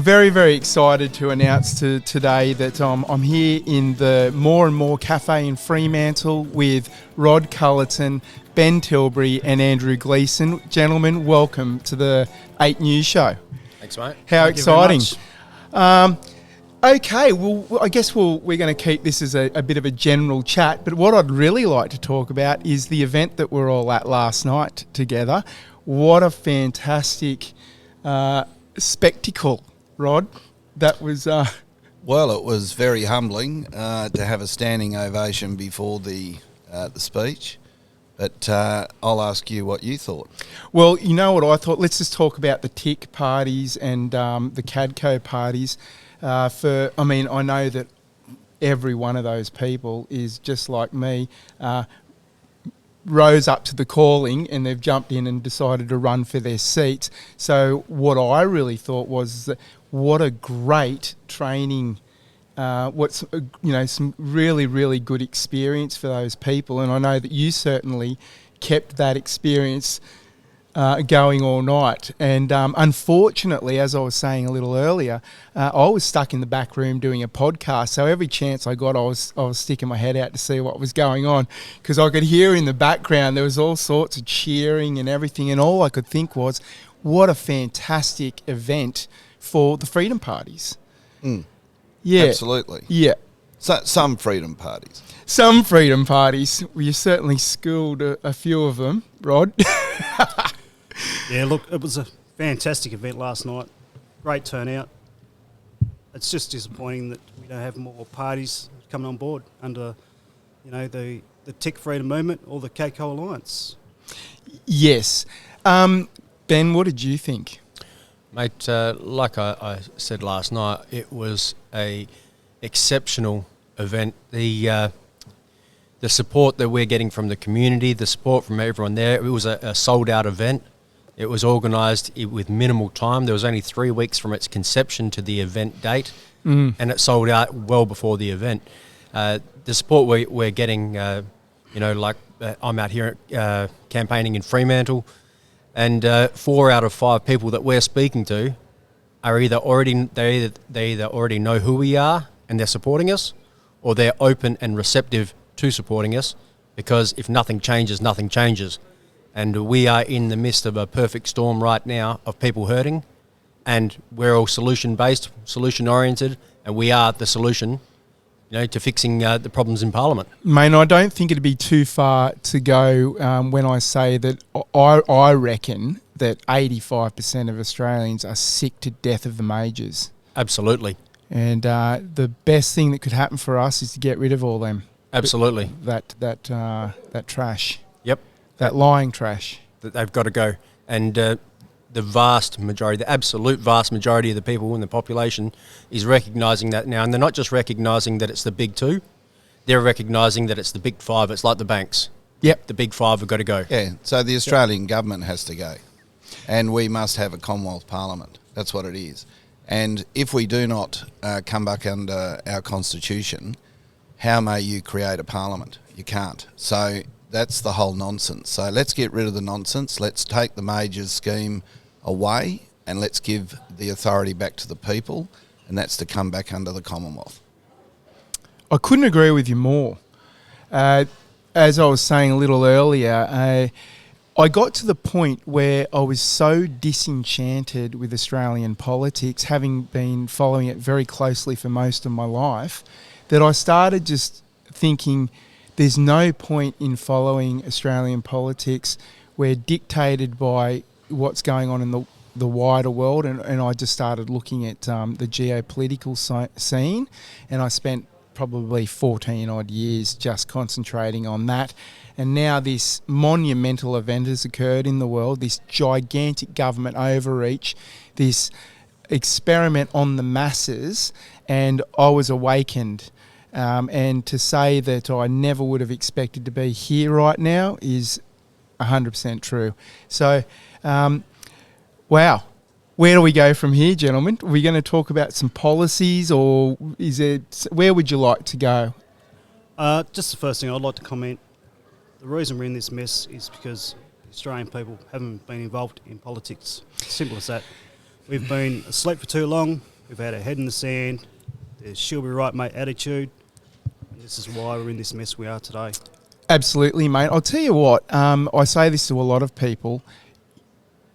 I'm very, very excited to announce today that I'm here in the More and More Cafe in Fremantle with Rod Culleton, Ben Tilbury and Andrew Gleeson. Gentlemen, welcome to the 8 News Show. Thanks, mate. How Thank exciting. Okay, well, I guess we're going to keep this as a bit of a general chat, but what I'd really like to talk about is the event that we're all at last night together. What a fantastic spectacle, Rod. That was... Well, it was very humbling to have a standing ovation before the speech, but I'll ask you what you thought. Well, you know what I thought? Let's just talk about the TIC parties and the CADCO parties. I know that every one of those people is just like me, rose up to the calling and they've jumped in and decided to run for their seats. So what I really thought was that what a great training, some really, really good experience for those people. And I know that you certainly kept that experience going all night. And unfortunately, as I was saying a little earlier, I was stuck in the back room doing a podcast. So every chance I got, I was sticking my head out to see what was going on, because I could hear in the background there was all sorts of cheering and everything. And all I could think was, what a fantastic event for the freedom parties. Yeah, absolutely. Yeah. So, some freedom parties. Some freedom parties. Well, you certainly schooled a few of them, Rod. Yeah, look, it was a fantastic event last night. Great turnout. It's just disappointing that we don't have more parties coming on board under, the TIC Freedom Movement or the CADCO Alliance. Yes. Ben, what did you think? Mate, like I said last night, it was a exceptional event. The support that we're getting from the community, the support from everyone there, it was a sold-out event. It was organised with minimal time. There was only 3 weeks from its conception to the event date, and it sold out well before the event. The support we're getting, I'm out here campaigning in Fremantle, and 4 out of 5 people that we're speaking to are either already know who we are and they're supporting us, or they're open and receptive to supporting us, because if nothing changes, nothing changes. And we are in the midst of a perfect storm right now of people hurting, and we're all solution-based, solution-oriented, and we are the solution, to fixing the problems in Parliament. Mate, I don't think it'd be too far to go when I say that I reckon that 85% of Australians are sick to death of the majors. Absolutely. And the best thing that could happen for us is to get rid of all them. Absolutely. That trash. Yep. That lying trash. That they've got to go. And the absolute vast majority of the people in the population is recognising that now. And they're not just recognising that it's the big two, they're recognising that it's the big five. It's like the banks. Yep. The big five have got to go. Yeah, so the Australian government has to go. And we must have a Commonwealth Parliament. That's what it is. And if we do not come back under our Constitution, how may you create a Parliament? You can't. So that's the whole nonsense. So let's get rid of the nonsense. Let's take the majors scheme away and let's give the authority back to the people, and that's to come back under the Commonwealth. I couldn't agree with you more. As I was saying a little earlier, I got to the point where I was so disenchanted with Australian politics, having been following it very closely for most of my life, that I started just thinking there's no point in following Australian politics. We're dictated by what's going on in the wider world, and I just started looking at the geopolitical scene, and I spent probably 14 odd years just concentrating on that. And now this monumental event has occurred in the world, this gigantic government overreach, this experiment on the masses, and I was awakened. And to say that I never would have expected to be here right now is 100% true. So, wow. Where do we go from here, gentlemen? Are we going to talk about some policies, or where would you like to go? Just the first thing I'd like to comment. The reason we're in this mess is because Australian people haven't been involved in politics. Simple as that. We've been asleep for too long. We've had our head in the sand. There's she'll be right, mate attitude. And this is why we're in this mess we are today. Absolutely, mate. I'll tell you what, I say this to a lot of people.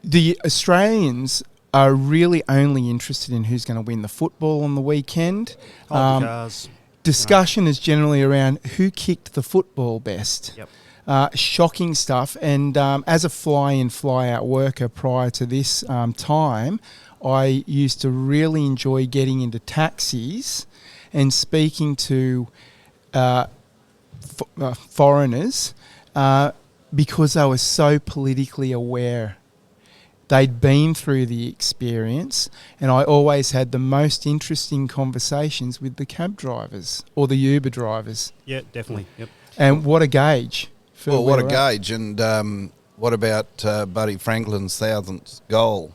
The Australians are really only interested in who's going to win the football on the weekend. Cars. Discussion is generally around who kicked the football best. Yep. Shocking stuff. And as a fly-in, fly-out worker prior to this time, I used to really enjoy getting into taxis and speaking to foreigners because they were so politically aware. They'd been through the experience, and I always had the most interesting conversations with the cab drivers or the Uber drivers. Yeah, definitely. Yep. And what a gauge. Well, what a gauge. And what about Buddy Franklin's 1,000th goal?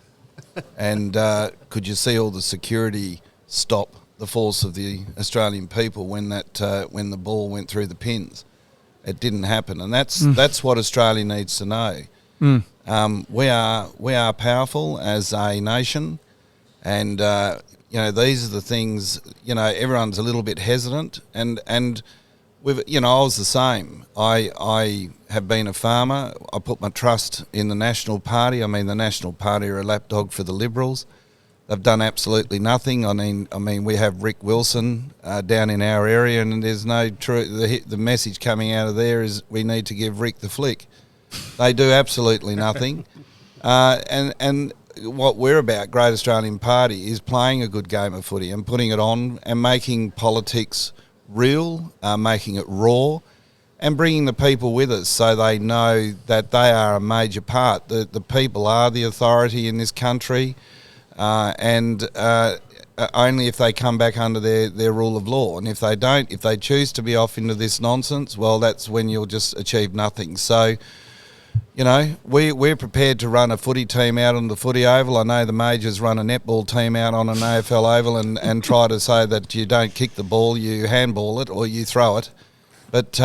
And could you see all the security stop the force of the Australian people when the ball went through the pins? It didn't happen, and that's what Australia needs to know. We are powerful as a nation, and these are the things. Everyone's a little bit hesitant, and with I was the same. I have been a farmer. I put my trust in the National Party. I mean, the National Party are a lapdog for the Liberals. They've done absolutely nothing. I mean, we have Rick Wilson down in our area, and there's no true. The message coming out of there is we need to give Rick the flick. They do absolutely nothing. And what we're about, Great Australian Party, is playing a good game of footy and putting it on and making politics real, making it raw, and bringing the people with us so they know that they are a major part. The people are the authority in this country, and only if they come back under their rule of law. And if they don't, if they choose to be off into this nonsense, well, that's when you'll just achieve nothing. So, we're prepared to run a footy team out on the footy oval. I know the majors run a netball team out on an AFL oval and try to say that you don't kick the ball, you handball it or you throw it. But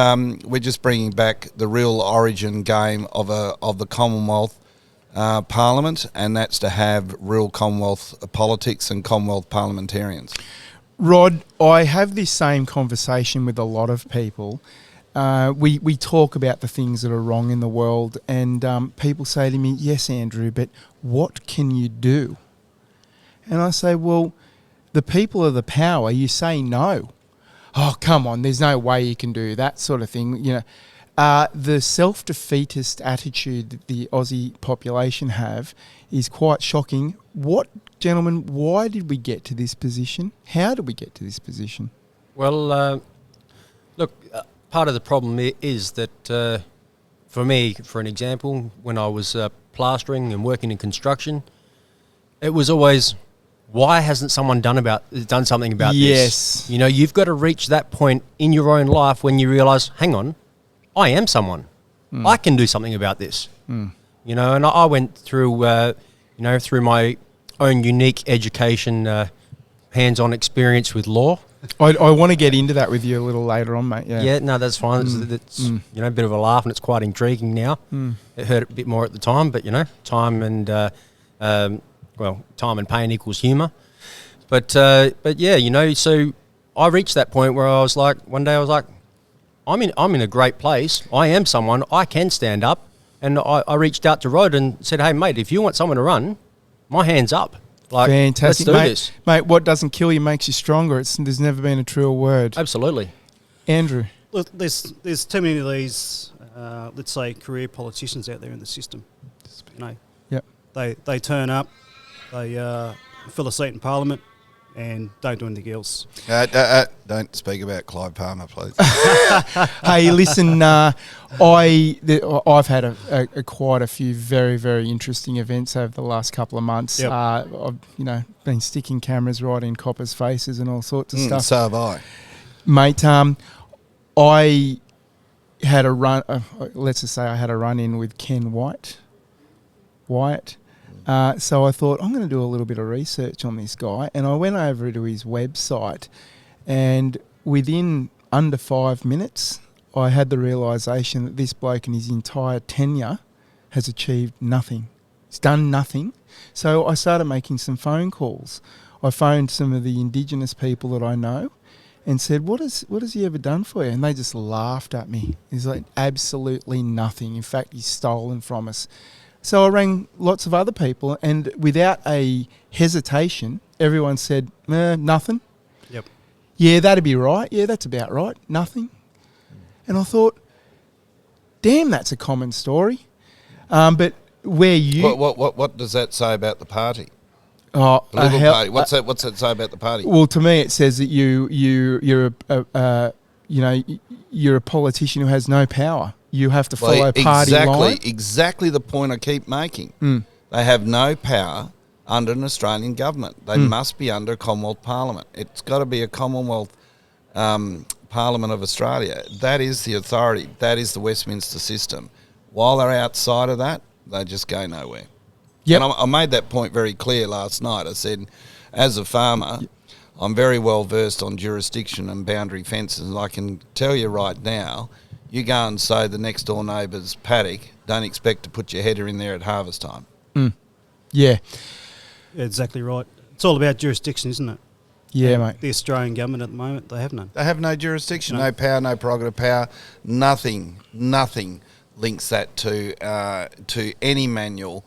we're just bringing back the real origin game of the Commonwealth Parliament, and that's to have real Commonwealth politics and Commonwealth parliamentarians. Rod, I have this same conversation with a lot of people. We talk about the things that are wrong in the world, and people say to me, yes, Andrew, but what can you do? And I say, well, the people are the power. You say no. Oh, come on, there's no way you can do that sort of thing. The self-defeatist attitude that the Aussie population have is quite shocking. Gentlemen, why did we get to this position? How did we get to this position? Well, look... part of the problem is that, for me, for an example, when I was plastering and working in construction, it was always, why hasn't someone done something about this? Yes. You've got to reach that point in your own life when you realise, hang on, I am someone. I can do something about this. And I went through, through my own unique education, hands-on experience with law. I want to get into that with you a little later on, mate. Yeah, no, that's fine. It's a bit of a laugh, and it's quite intriguing now. It hurt a bit more at the time, but time and time and pain equals humour. But yeah, so I reached that point where I was like, one day I was like, I'm in a great place. I am someone. I can stand up, and I reached out to Rod and said, hey mate, if you want someone to run, my hand's up. Like, fantastic, let's do this. Mate, what doesn't kill you makes you stronger. There's never been a truer word. Absolutely. Andrew? Look, there's too many of these, let's say, career politicians out there in the system. Yep. They turn up, they fill a seat in Parliament, and don't do anything else. Don't speak about Clive Palmer, please. Hey, listen, I've had quite a few very, very interesting events over the last couple of months. Yep. I've been sticking cameras right in coppers' faces and all sorts of stuff. So have I. Mate, I had a run. Let's just say I had a run-in with Ken Wyatt. So I thought, I'm going to do a little bit of research on this guy. And I went over to his website, and within under 5 minutes, I had the realisation that this bloke in his entire tenure has achieved nothing. He's done nothing. So I started making some phone calls. I phoned some of the Indigenous people that I know and said, what has he ever done for you? And they just laughed at me. He's like, absolutely nothing. In fact, he's stolen from us. So I rang lots of other people, and without a hesitation, everyone said, nothing. Yep. Yeah, that'd be right. Yeah, that's about right. Nothing. And I thought, damn, that's a common story. But where you... What does that say about the party? Oh, The Liberal Party. What's that say about the party? Well, to me, it says that you're a politician who has no power. You have to follow party line. Exactly the point I keep making. They have no power under an Australian government. They must be under a Commonwealth Parliament. It's got to be a Commonwealth Parliament of Australia. That is the authority. That is the Westminster system. While they're outside of that, they just go nowhere. Yep. And I made that point very clear last night. I said, as a farmer, I'm very well versed on jurisdiction and boundary fences. And I can tell you right now, you go and sow the next door neighbour's paddock, don't expect to put your header in there at harvest time. Yeah. Exactly right. It's all about jurisdiction, isn't it? Yeah, And mate. the Australian government at the moment, they have none. They have no jurisdiction, No. no power, no prerogative power, nothing links that to any manual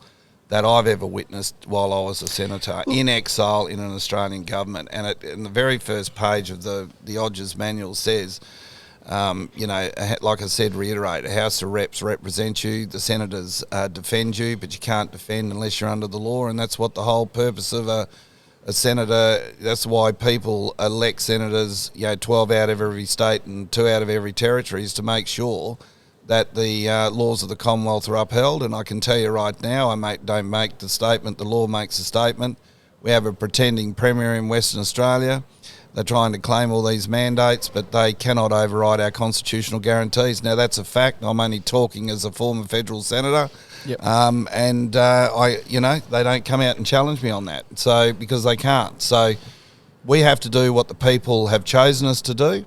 that I've ever witnessed while I was a senator in exile in an Australian government. And in the very first page of the Odgers manual says, like I said, reiterate, a House of Reps represent you, the senators defend you, but you can't defend unless you're under the law, and that's what the whole purpose of a senator, that's why people elect senators, 12 out of every state and 2 out of every territory, is to make sure that the laws of the Commonwealth are upheld. And I can tell you right now, don't make the statement, the law makes the statement. We have a pretending Premier in Western Australia. They're trying to claim all these mandates, but they cannot override our constitutional guarantees. Now, that's a fact. I'm only talking as a former federal senator. Yep. They don't come out and challenge me on that. So, because they can't. So we have to do what the people have chosen us to do.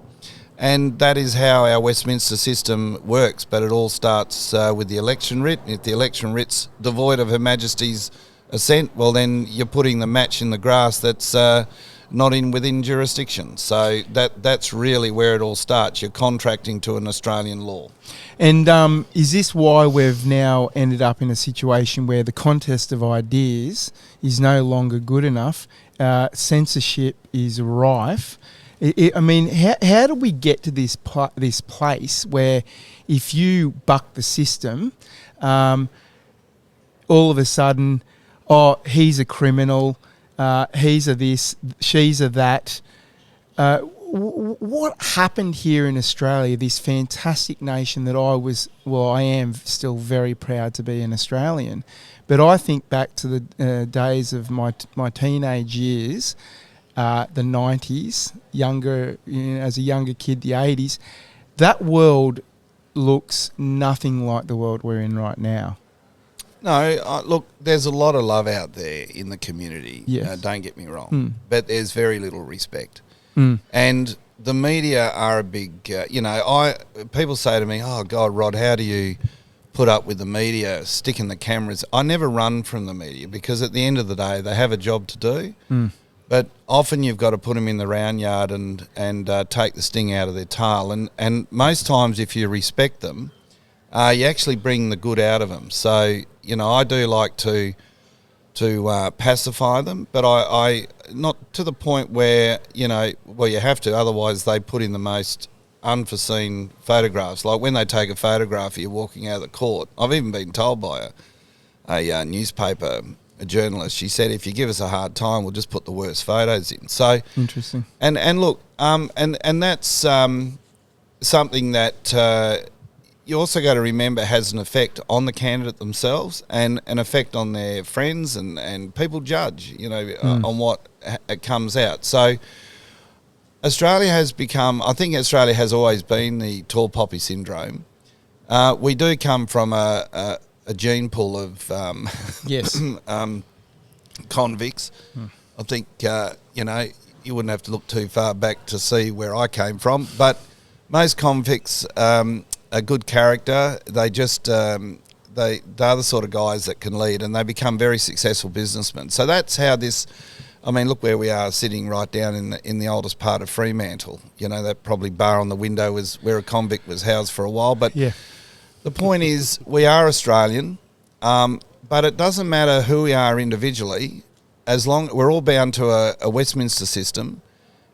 And that is how our Westminster system works. But it all starts with the election writ. If the election writ's devoid of Her Majesty's assent, well, then you're putting the match in the grass that's not within jurisdiction. So that's really where it all starts. You're contracting to an Australian law. And is this why we've now ended up in a situation where the contest of ideas is no longer good enough? Censorship is rife. How do we get to this place where if you buck the system, all of a sudden, he's a criminal, he's a this, she's a that. What happened here in Australia, this fantastic nation that I am still very proud to be an Australian, but I think back to the days of my teenage years, the 90s, as a younger kid, the 80s, that world looks nothing like the world we're in right now. No, look, there's a lot of love out there in the community. Yes. Don't get me wrong. But there's very little respect. And the media are a big, people say to me, oh, God, Rod, how do you put up with the media sticking the cameras? I never run from the media because at the end of the day, they have a job to do. But often you've got to put them in the round yard and take the sting out of their tail. And most times if you respect them, you actually bring the good out of them. So, I do like to pacify them, but I not to the point where, you have to, otherwise they put in the most unforeseen photographs. Like when they take a photograph of you walking out of the court, I've even been told by a newspaper, a journalist, she said, if you give us a hard time, we'll just put the worst photos in. So Interesting. And look, and that's something that you also got to remember has an effect on the candidate themselves and an effect on their friends and people judge, on what it comes out. So Australia has I think Australia has always been the tall poppy syndrome. We do come from a gene pool of Yes. Convicts. I think, you wouldn't have to look too far back to see where I came from, but most convicts are good character. They just they're the sort of guys that can lead, and they become very successful businessmen. So that's how this. I mean, look where we are sitting right down in the oldest part of Fremantle. You know, that probably bar on the window was where a convict was housed for a while. But Yeah. the point is, we are Australian, but it doesn't matter who we are individually, as long we're all bound to a Westminster system,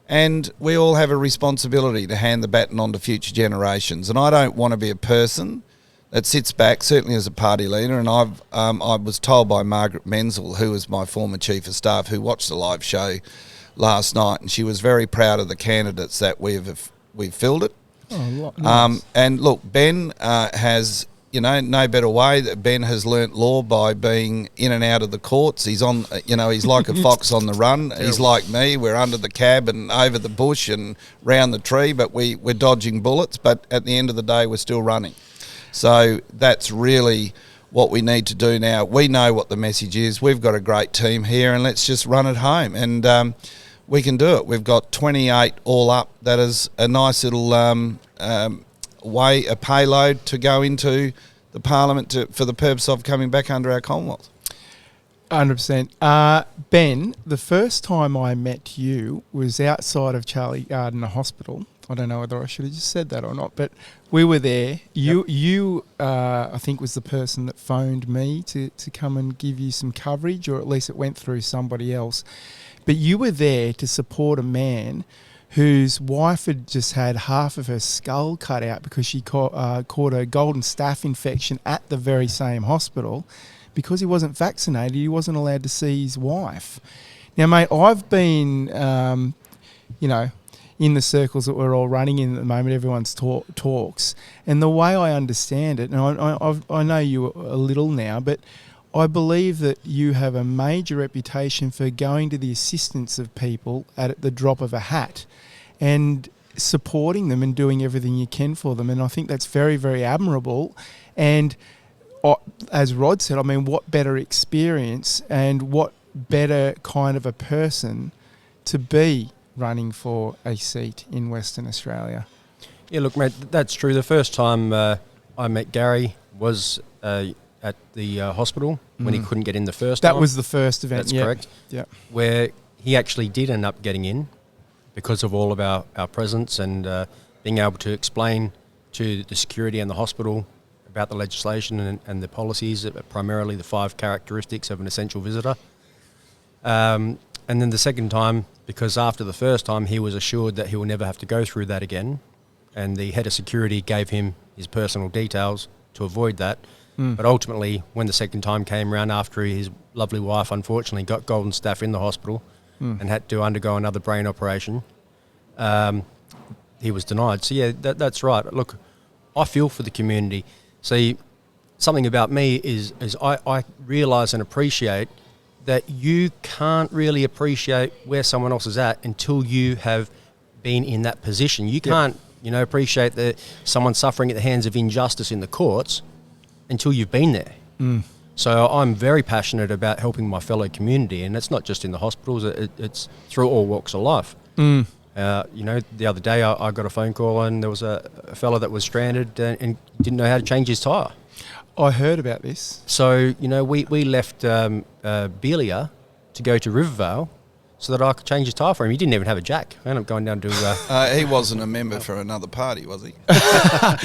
and we all have a responsibility to hand the baton on to future generations. And I don't want to be a person that sits back, certainly as a party leader, and I was told by Margaret Menzel, who was my former Chief of Staff, who watched the live show last night, and she was very proud of the candidates that we've filled it. Oh, nice. And look, Ben has, no better way that Ben has learnt law by being in and out of the courts. He's on, he's like a fox on the run. He's like me. We're under the cab and over the bush and round the tree, but we're dodging bullets. But at the end of the day, we're still running. So that's really what we need to do now. We know what the message is. We've got a great team here, and let's just run it home. And we can do it. We've got 28 all up. That is a nice little a payload to go into the Parliament for the purpose of coming back under our Commonwealth. 100%. Ben, the first time I met you was outside of Charlie Gardner Hospital. I don't know whether I should have just said that or not, but we were there. You I think, was the person that phoned me to come and give you some coverage, or at least it went through somebody else. But you were there to support a man whose wife had just had half of her skull cut out because she caught a golden staph infection at the very same hospital. Because he wasn't vaccinated, he wasn't allowed to see his wife. Now, mate, I've been, in the circles that we're all running in at the moment, everyone's talks. And the way I understand it, and I know you a little now, but I believe that you have a major reputation for going to the assistance of people at the drop of a hat and supporting them and doing everything you can for them. And I think that's very, very admirable. And as Rod said, I mean, what better experience and what better kind of a person to be running for a seat in Western Australia? Yeah, look, mate, that's true. The first time I met Gary was at the hospital when he couldn't get in the first time. That was the first event. That's correct. Yeah. Where he actually did end up getting in because of all of our presence and being able to explain to the security and the hospital about the legislation and the policies, primarily the 5 characteristics of an essential visitor. And then the second time, because after the first time he was assured that he will never have to go through that again, and the head of security gave him his personal details to avoid that. But ultimately, when the second time came around after his lovely wife unfortunately got golden staph in the hospital and had to undergo another brain operation, he was denied. So yeah, that's right. Look, I feel for the community. See, something about me is I realise and appreciate that you can't really appreciate where someone else is at until you have been in that position. You can't, appreciate that someone's suffering at the hands of injustice in the courts until you've been there. So I'm very passionate about helping my fellow community, and it's not just in the hospitals, it's through all walks of life. The other day I got a phone call and there was a fella that was stranded and didn't know how to change his tyre. I heard about this. So, we left Belia to go to Rivervale so that I could change his tyre for him. He didn't even have a jack. I ended up going down to... He wasn't a member for another party, was he?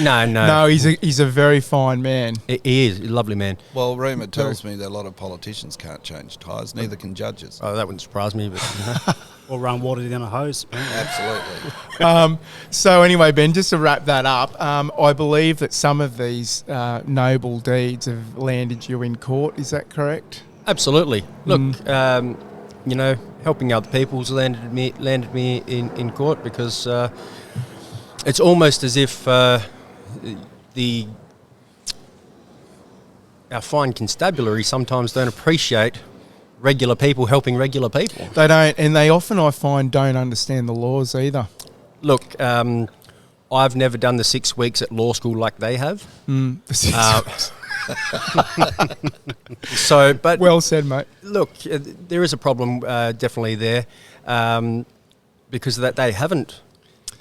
No. No, he's a very fine man. He is. He's a lovely man. Well, rumour tells me that a lot of politicians can't change tyres, neither can judges. Oh, that wouldn't surprise me, but... Or run water down a hose. Absolutely. So anyway, Ben, just to wrap that up, I believe that some of these noble deeds have landed you in court. Is that correct? Absolutely. Look, helping other people's landed me in court because it's almost as if our fine constabulary sometimes don't appreciate regular people helping regular people. They don't, and they often, I find, don't understand the laws either. Look, I've never done the 6 weeks at law school like they have. But well said, mate. Look, there is a problem definitely there because that they haven't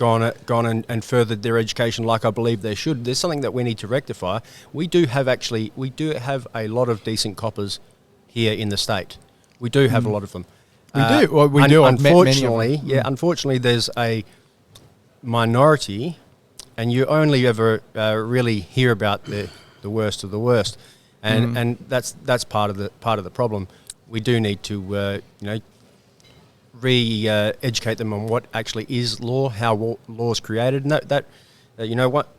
gone and furthered their education like I believe they should. There's something that we need to rectify. We do have a lot of decent coppers here in the state. We do have a lot of them. We do. Well, we do. I've met many of them. Unfortunately, there's a minority, and you only ever really hear about the worst of the worst, and that's part of the problem. We do need to re-educate them on what actually is law, how law is created, and that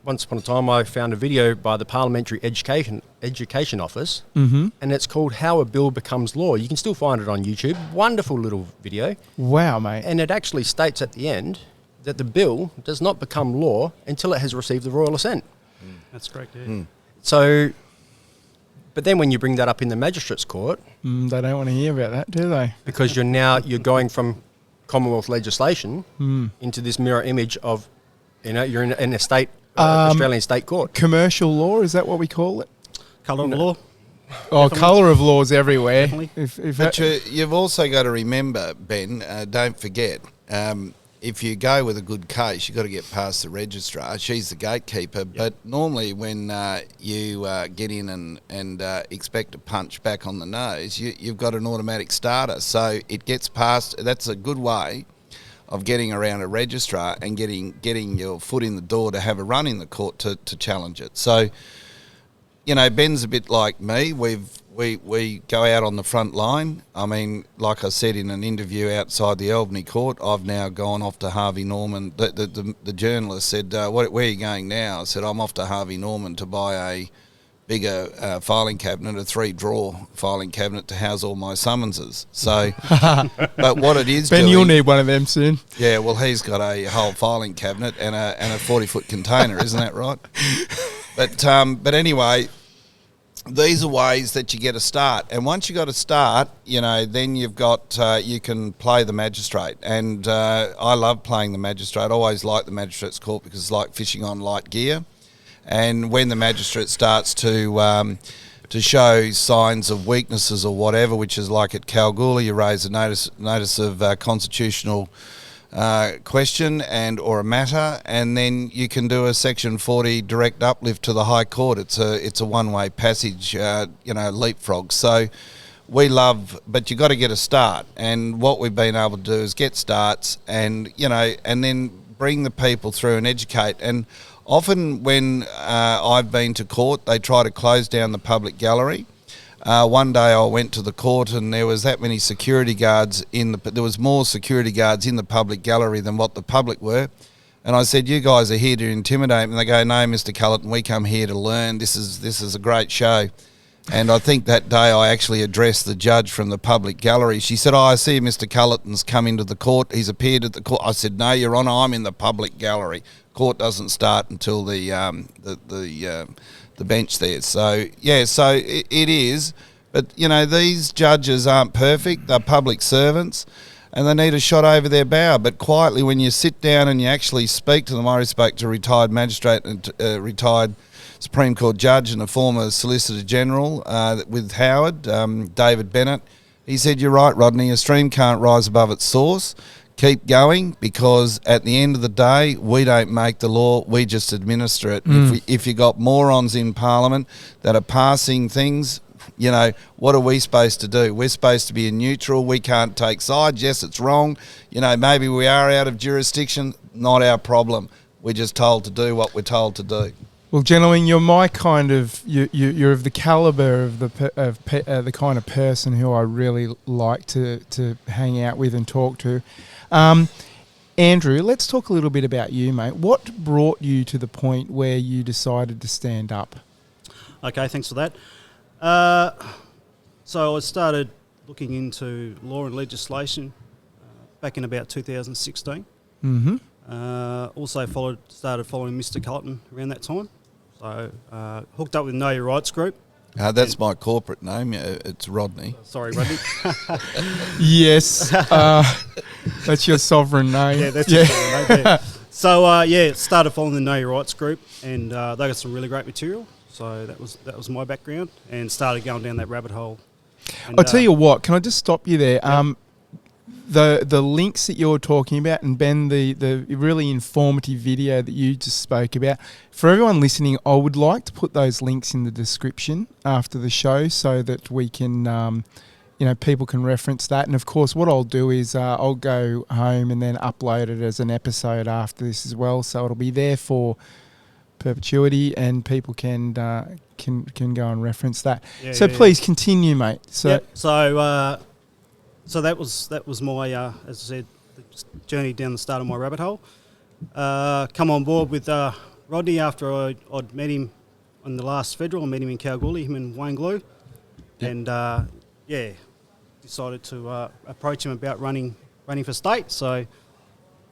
once upon a time I found a video by the Parliamentary Education Office, and it's called How a Bill Becomes Law. You can still find it on YouTube. Wonderful little video. Wow, mate. And it actually states at the end that the bill does not become law until it has received the royal assent. That's correct, yeah. So, but then when you bring that up in the magistrates' court... they don't want to hear about that, do they? Because you're going from Commonwealth legislation into this mirror image of, you're in a state, Australian state court. Commercial law, is that what we call it? Colour of law. Oh, colour of law is everywhere. But you've also got to remember, Ben, don't forget, if you go with a good case, you've got to get past the registrar. She's the gatekeeper. Yep. But normally when you get in and expect a punch back on the nose, you've got an automatic starter. So it gets past. That's a good way of getting around a registrar and getting your foot in the door to have a run in the court to challenge it. So, Ben's a bit like me. We go out on the front line. I mean, like I said in an interview outside the Albany court, I've now gone off to Harvey Norman. The journalist said, where are you going now? I said, I'm off to Harvey Norman to buy a bigger filing cabinet, a 3-drawer filing cabinet to house all my summonses. So, but what it is, Ben, you'll need one of them soon. Yeah, well, he's got a whole filing cabinet and a 40-foot container, isn't that right? But anyway, these are ways that you get a start. And once you got a start, then you've got, you can play the magistrate. And I love playing the magistrate. I always like the magistrate's court because it's like fishing on light gear. And when the magistrate starts to show signs of weaknesses or whatever, which is like at Kalgoorlie, you raise a notice of constitutional question or a matter, and then you can do a Section 40 direct uplift to the High Court. It's a one-way passage, leapfrog. So we love, but you got to get a start. And what we've been able to do is get starts, and and then bring the people through and educate. And often when I've been to court, they try to close down the public gallery. One day I went to the court and there was that many security guards there was more security guards in the public gallery than what the public were. And I said, you guys are here to intimidate me. And they go, no, Mr. Culleton, we come here to learn. This is a great show. And I think that day I actually addressed the judge from the public gallery. She said, I see Mr. Culleton's come into the court. He's appeared at the court. I said, no, Your Honour, I'm in the public gallery. Court doesn't start until the bench there. So, it is. But, these judges aren't perfect. They're public servants and they need a shot over their bow. But quietly, when you sit down and you actually speak to them, I spoke to a retired magistrate and retired Supreme Court judge and a former Solicitor General with Howard, David Bennett. He said, you're right, Rodney, a stream can't rise above its source. Keep going, because at the end of the day, we don't make the law, we just administer it. If you got morons in Parliament that are passing things, what are we supposed to do? We're supposed to be neutral. We can't take sides. Yes, it's wrong. Maybe we are out of jurisdiction. Not our problem. We're just told to do what we're told to do. Well, gentlemen, you're my kind of you're of the caliber of the kind of person who I really like to hang out with and talk to. Andrew, let's talk a little bit about you, mate. What brought you to the point where you decided to stand up? Okay, thanks for that. So I started looking into law and legislation back in about 2016. Also started following Mr. Culleton around that time. So hooked up with Know Your Rights group. That's my corporate name. It's Rodney. Sorry, Rodney. Yes. That's your sovereign name. Yeah, that's your sovereign name. Yeah. So, started following the Know Your Rights group, and they got some really great material. So that was my background, and started going down that rabbit hole. And, I'll tell you what, can I just stop you there? the links that you're talking about, and Ben, the really informative video that you just spoke about, for everyone listening, I would like to put those links in the description after the show so that we can, people can reference that. And of course, what I'll do is I'll go home and then upload it as an episode after this as well, so it'll be there for perpetuity, and people can go and reference that. Please continue, mate. So So that was my, as I said, the journey down the start of my rabbit hole. Come on board with Rodney after I'd met him on the last federal. I met him in Kalgoorlie, him and Wayne Glue. Yep. And, decided to approach him about running for state. So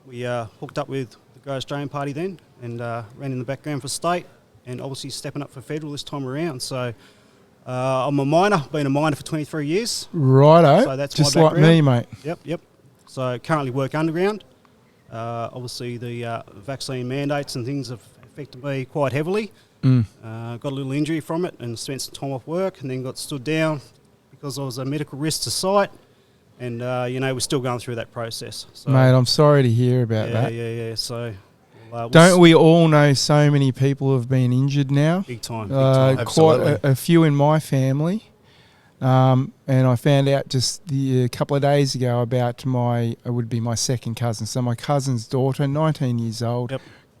we hooked up with the Grow Australian Party then and ran in the background for state, and obviously stepping up for federal this time around. So I'm a miner, been a miner for 23 years. Righto, so that's just my like me, mate. Yep. So currently work underground. Obviously the vaccine mandates and things have affected me quite heavily. Got a little injury from it and spent some time off work, and then got stood down because I was a medical risk to site. And, we're still going through that process. So, mate, I'm sorry to hear about that. Yeah. So... don't we all know so many people have been injured now? Big time. Quite a few in my family. And I found out just a couple of days ago about my second cousin. So my cousin's daughter, 19 years old,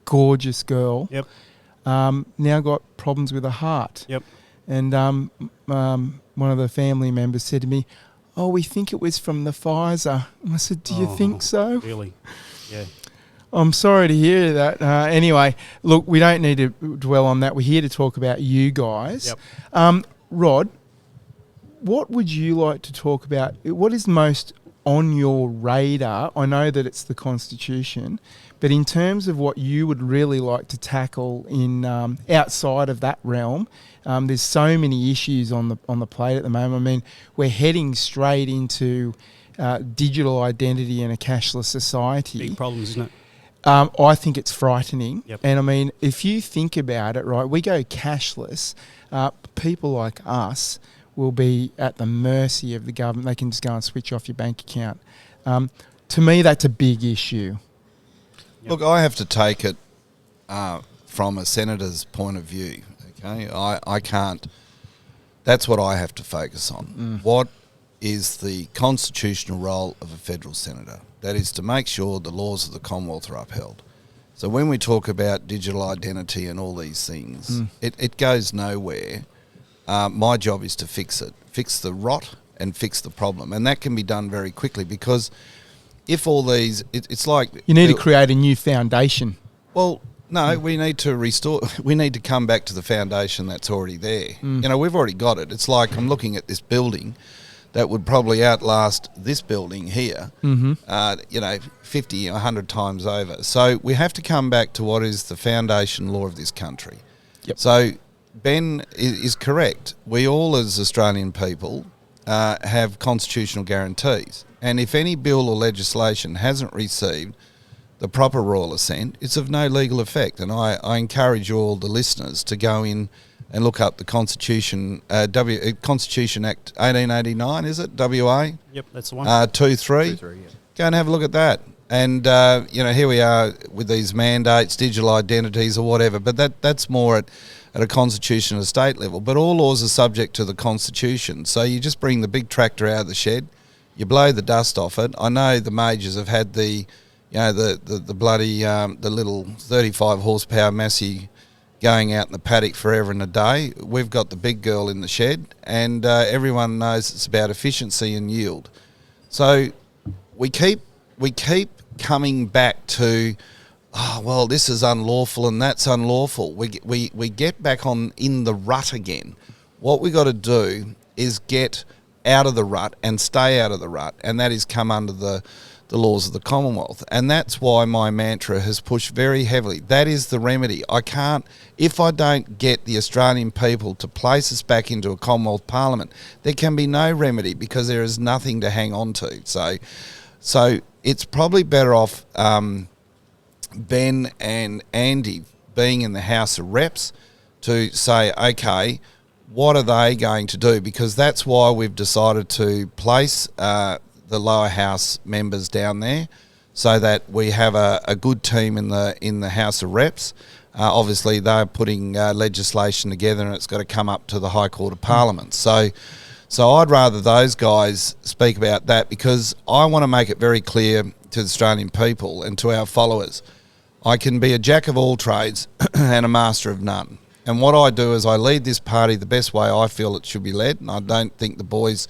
gorgeous girl, now got problems with her heart. And one of the family members said to me, "Oh, we think it was from the Pfizer." And I said, "Do you think so?" Really? Yeah. I'm sorry to hear that. Anyway, look, we don't need to dwell on that. We're here to talk about you guys. Rod, what would you like to talk about? What is most on your radar? I know that it's the Constitution, but in terms of what you would really like to tackle in outside of that realm, there's so many issues on the plate at the moment. I mean, we're heading straight into digital identity and a cashless society. Big problems, isn't it? I think it's frightening. And I mean, if you think about it, right, we go cashless, people like us will be at the mercy of the government. They can just go and switch off your bank account. To me, that's a big issue. Look, I have to take it from a senator's point of view, okay? I can't... That's what I have to focus on. What is the constitutional role of a federal senator? That is to make sure the laws of the Commonwealth are upheld. So when we talk about digital identity and all these things, it goes nowhere. My job is to fix it, fix the rot and fix the problem. And that can be done very quickly, because if all these... It's like... You need to create a new foundation. Well, no, we need to restore... We need to come back to the foundation that's already there. We've already got it. It's like I'm looking at this building that would probably outlast this building here, 50, 100 times over. So we have to come back to what is the foundation law of this country. So Ben is correct. We all, as Australian people, have constitutional guarantees. And if any bill or legislation hasn't received the proper royal assent, it's of no legal effect. And I encourage all the listeners to go in and look up the Constitution, Constitution Act 1889, is it? WA? Yep, that's the one. 2.3. Go and have a look at that. And, here we are with these mandates, digital identities or whatever, but that's more at a constitution and state level. But all laws are subject to the Constitution. So you just bring the big tractor out of the shed, you blow the dust off it. I know the majors have had the bloody, the little 35 horsepower Massey going out in the paddock forever and a day. We've got the big girl in the shed, and everyone knows it's about efficiency and yield. So we keep coming back to, this is unlawful and that's unlawful. We get back in the rut again. What we got to do is get out of the rut and stay out of the rut, and that is come under the laws of the Commonwealth. And that's why my mantra has pushed very heavily. That is the remedy. If I don't get the Australian people to place us back into a Commonwealth Parliament, there can be no remedy, because there is nothing to hang on to. So it's probably better off Ben and Andy being in the House of Reps to say, okay, what are they going to do? Because that's why we've decided to place the lower house members down there, so that we have a good team in the House of Reps. Obviously, they're putting legislation together, and it's got to come up to the High Court of Parliament. So I'd rather those guys speak about that, because I want to make it very clear to the Australian people and to our followers, I can be a jack of all trades and a master of none. And what I do is I lead this party the best way I feel it should be led, and I don't think the boys,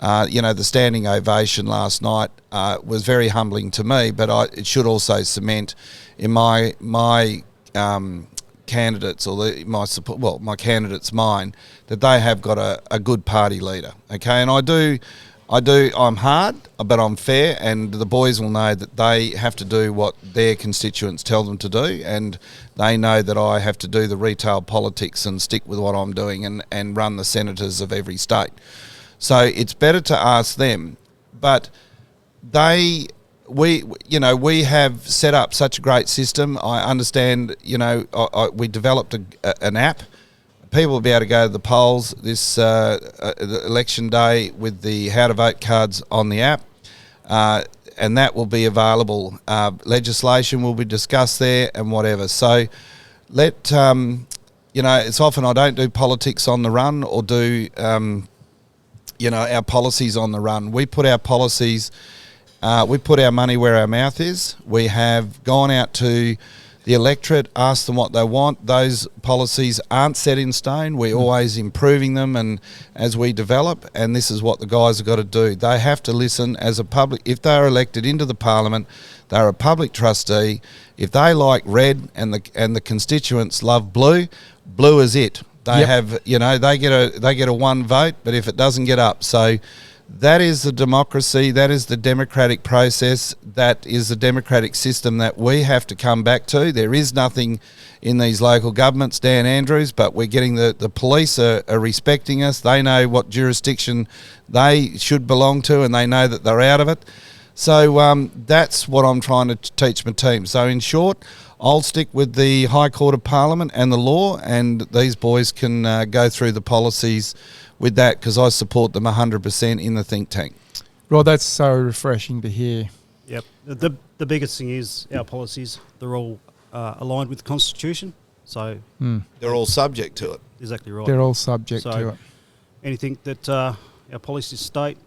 the standing ovation last night was very humbling to me, but it should also cement in my candidates, or my candidate's mind, that they have got a good party leader. Okay, and I'm hard, but I'm fair, and the boys will know that they have to do what their constituents tell them to do, and they know that I have to do the retail politics and stick with what I'm doing and run the senators of every state. So it's better to ask them, but we have set up such a great system. I understand, we developed an app. People will be able to go to the polls this the election day with the how to vote cards on the app, and that will be available. Legislation will be discussed there and whatever. So it's often I don't do politics on the run or do, our policies on the run. We put our policies, we put our money where our mouth is. We have gone out to the electorate, asked them what they want. Those policies aren't set in stone. We're always improving them, and as we develop, and this is what the guys have got to do. They have to listen as a public. If they are elected into the parliament, they're a public trustee. If they like red and the constituents love blue, blue is it. They have, they get a one vote, but if it doesn't get up, so that is the democracy, that is the democratic process, that is the democratic system that we have to come back to. There is nothing in these local governments, Dan Andrews, but we're getting the police are respecting us. They know what jurisdiction they should belong to, and they know that they're out of it. So that's what I'm trying to teach my team. So in short, I'll stick with the High Court of Parliament and the law, and these boys can go through the policies with that, because I support them 100% in the think tank. Rod, that's so refreshing to hear. Yep. The biggest thing is our policies, they're all aligned with the Constitution. So they're all subject to it. Exactly right. They're all subject to it. Anything that our policies state,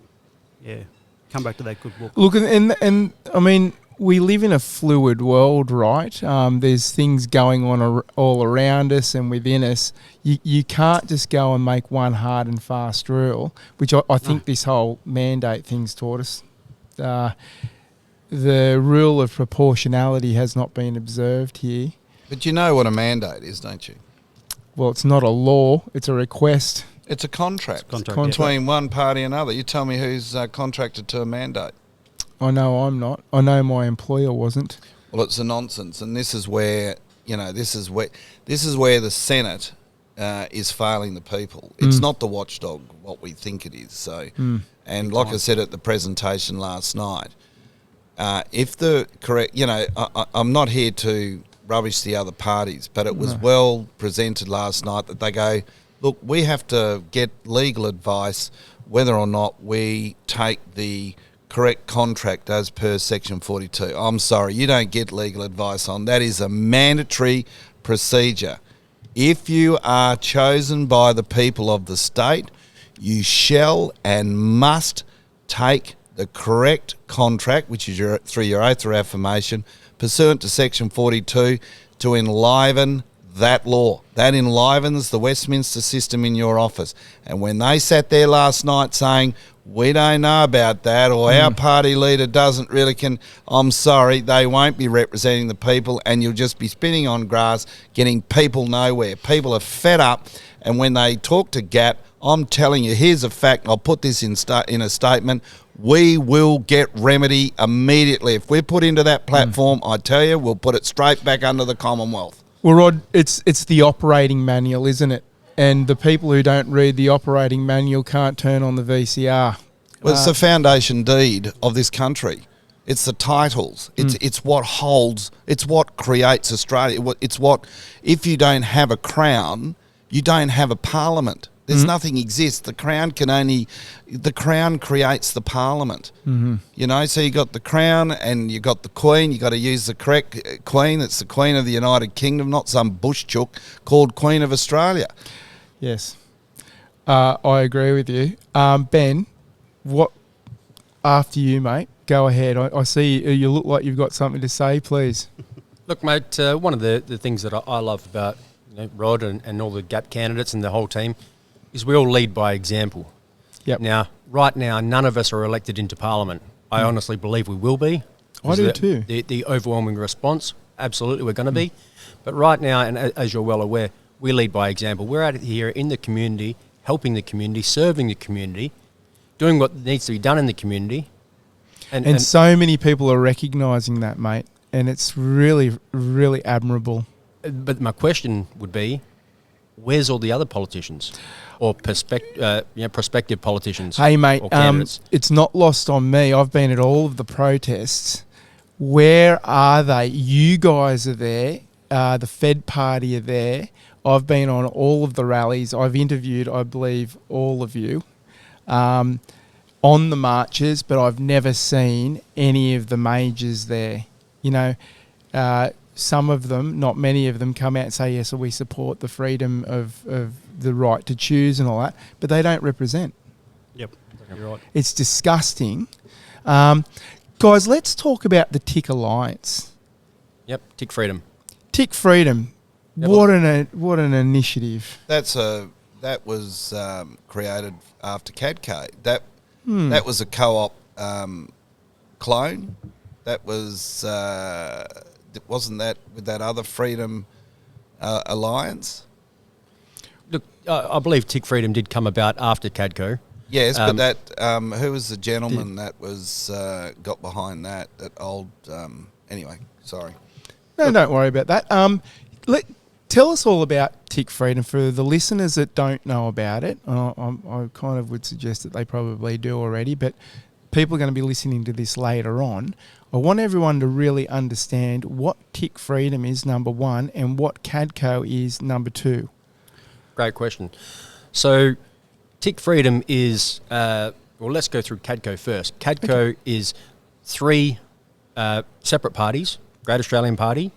come back to that good book. Look, and I mean, we live in a fluid world, right? There's things going on all around us and within us. You can't just go and make one hard and fast rule, which I think this whole mandate thing's taught us. The rule of proportionality has not been observed here. But you know what a mandate is, don't you? Well, it's not a law, it's a request. It's a contract, Contract. between one party and another. You tell me who's contracted to a mandate. I know I'm not. I know my employer wasn't. Well, it's a nonsense, and this is where this is where the Senate is failing the people. It's not the watchdog what we think it is. So, and like I said at the presentation last night, if the correct, I'm not here to rubbish the other parties, but it was well presented last night that they go, look, we have to get legal advice whether or not we take the correct contract as per Section 42. I'm sorry, you don't get legal advice on that. Is a mandatory procedure. If you are chosen by the people of the state, you shall and must take the correct contract, which is through your oath or affirmation, pursuant to Section 42, to enliven that law. That enlivens the Westminster system in your office. And when they sat there last night saying, we don't know about that, or our party leader doesn't really I'm sorry, they won't be representing the people, and you'll just be spinning on grass, getting people nowhere. People are fed up, and when they talk to GAP, I'm telling you, here's a fact, I'll put this in a statement, we will get remedy immediately. If we're put into that platform, I tell you, we'll put it straight back under the Commonwealth. Well, Rod, it's the operating manual, isn't it? And the people who don't read the operating manual can't turn on the VCR. Well, it's the foundation deed of this country. It's the titles. It's what holds. It's what creates Australia. It's what, if you don't have a crown, you don't have a parliament. There's nothing exists. The Crown creates the Parliament. Mm-hmm. You know, so you got the Crown and you got the Queen. You got to use the correct Queen. It's the Queen of the United Kingdom, not some bush chook called Queen of Australia. Yes. I agree with you. Ben, what after you, mate? Go ahead. I see you look like you've got something to say, please. Look, mate, one of the things that I love about Rod and all the GAP candidates and the whole team is we all lead by example. Yep. Now, right now, none of us are elected into Parliament. I honestly believe we will be. I do too. The overwhelming response, absolutely we're going to be. But right now, and as you're well aware, we lead by example. We're out here in the community, helping the community, serving the community, doing what needs to be done in the community. And so many people are recognising that, mate. And it's really, really admirable. But my question would be, where's all the other politicians or prospective politicians? Hey, mate, or candidates? it's not lost on me. I've been at all of the protests. Where are they? You guys are there. The Fed Party are there. I've been on all of the rallies. I've interviewed, I believe, all of you on the marches, but I've never seen any of the majors there. You know, some of them, not many of them, come out and say, yes, we support the freedom of the right to choose and all that, but they don't represent. Yep, you're right. It's disgusting. Guys, let's talk about the Tick Alliance. Yep, Tick Freedom. Tick Freedom. Yep. What an initiative. That was created after CADCO. That was a co-op clone. That was wasn't that with that other Freedom Alliance? Look, I believe Tick Freedom did come about after CADCO. Yes, but that who was the gentleman that was got behind that old? Anyway, sorry. No, don't worry about that. Tell us all about Tick Freedom for the listeners that don't know about it. I kind of would suggest that they probably do already, but people are going to be listening to this later on. I want everyone to really understand what Tick Freedom is, number one, and what CADCO is, number two. Great question. So, Tick Freedom is, let's go through CADCO first. CADCO is three separate parties: Great Australian Party,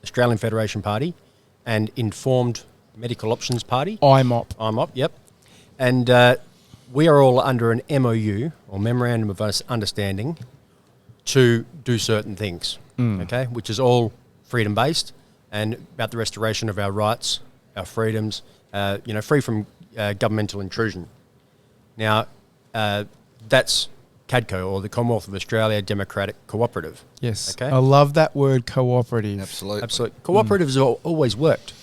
Australian Federation Party, and Informed Medical Options Party. IMOP, yep. And we are all under an MOU, or Memorandum of Understanding, to do certain things, okay, which is all freedom-based and about the restoration of our rights, our freedoms, free from governmental intrusion. Now, that's CADCO, or the Commonwealth of Australia Democratic Cooperative. Yes, okay? I love that word, cooperative. Absolutely. Cooperatives have always worked.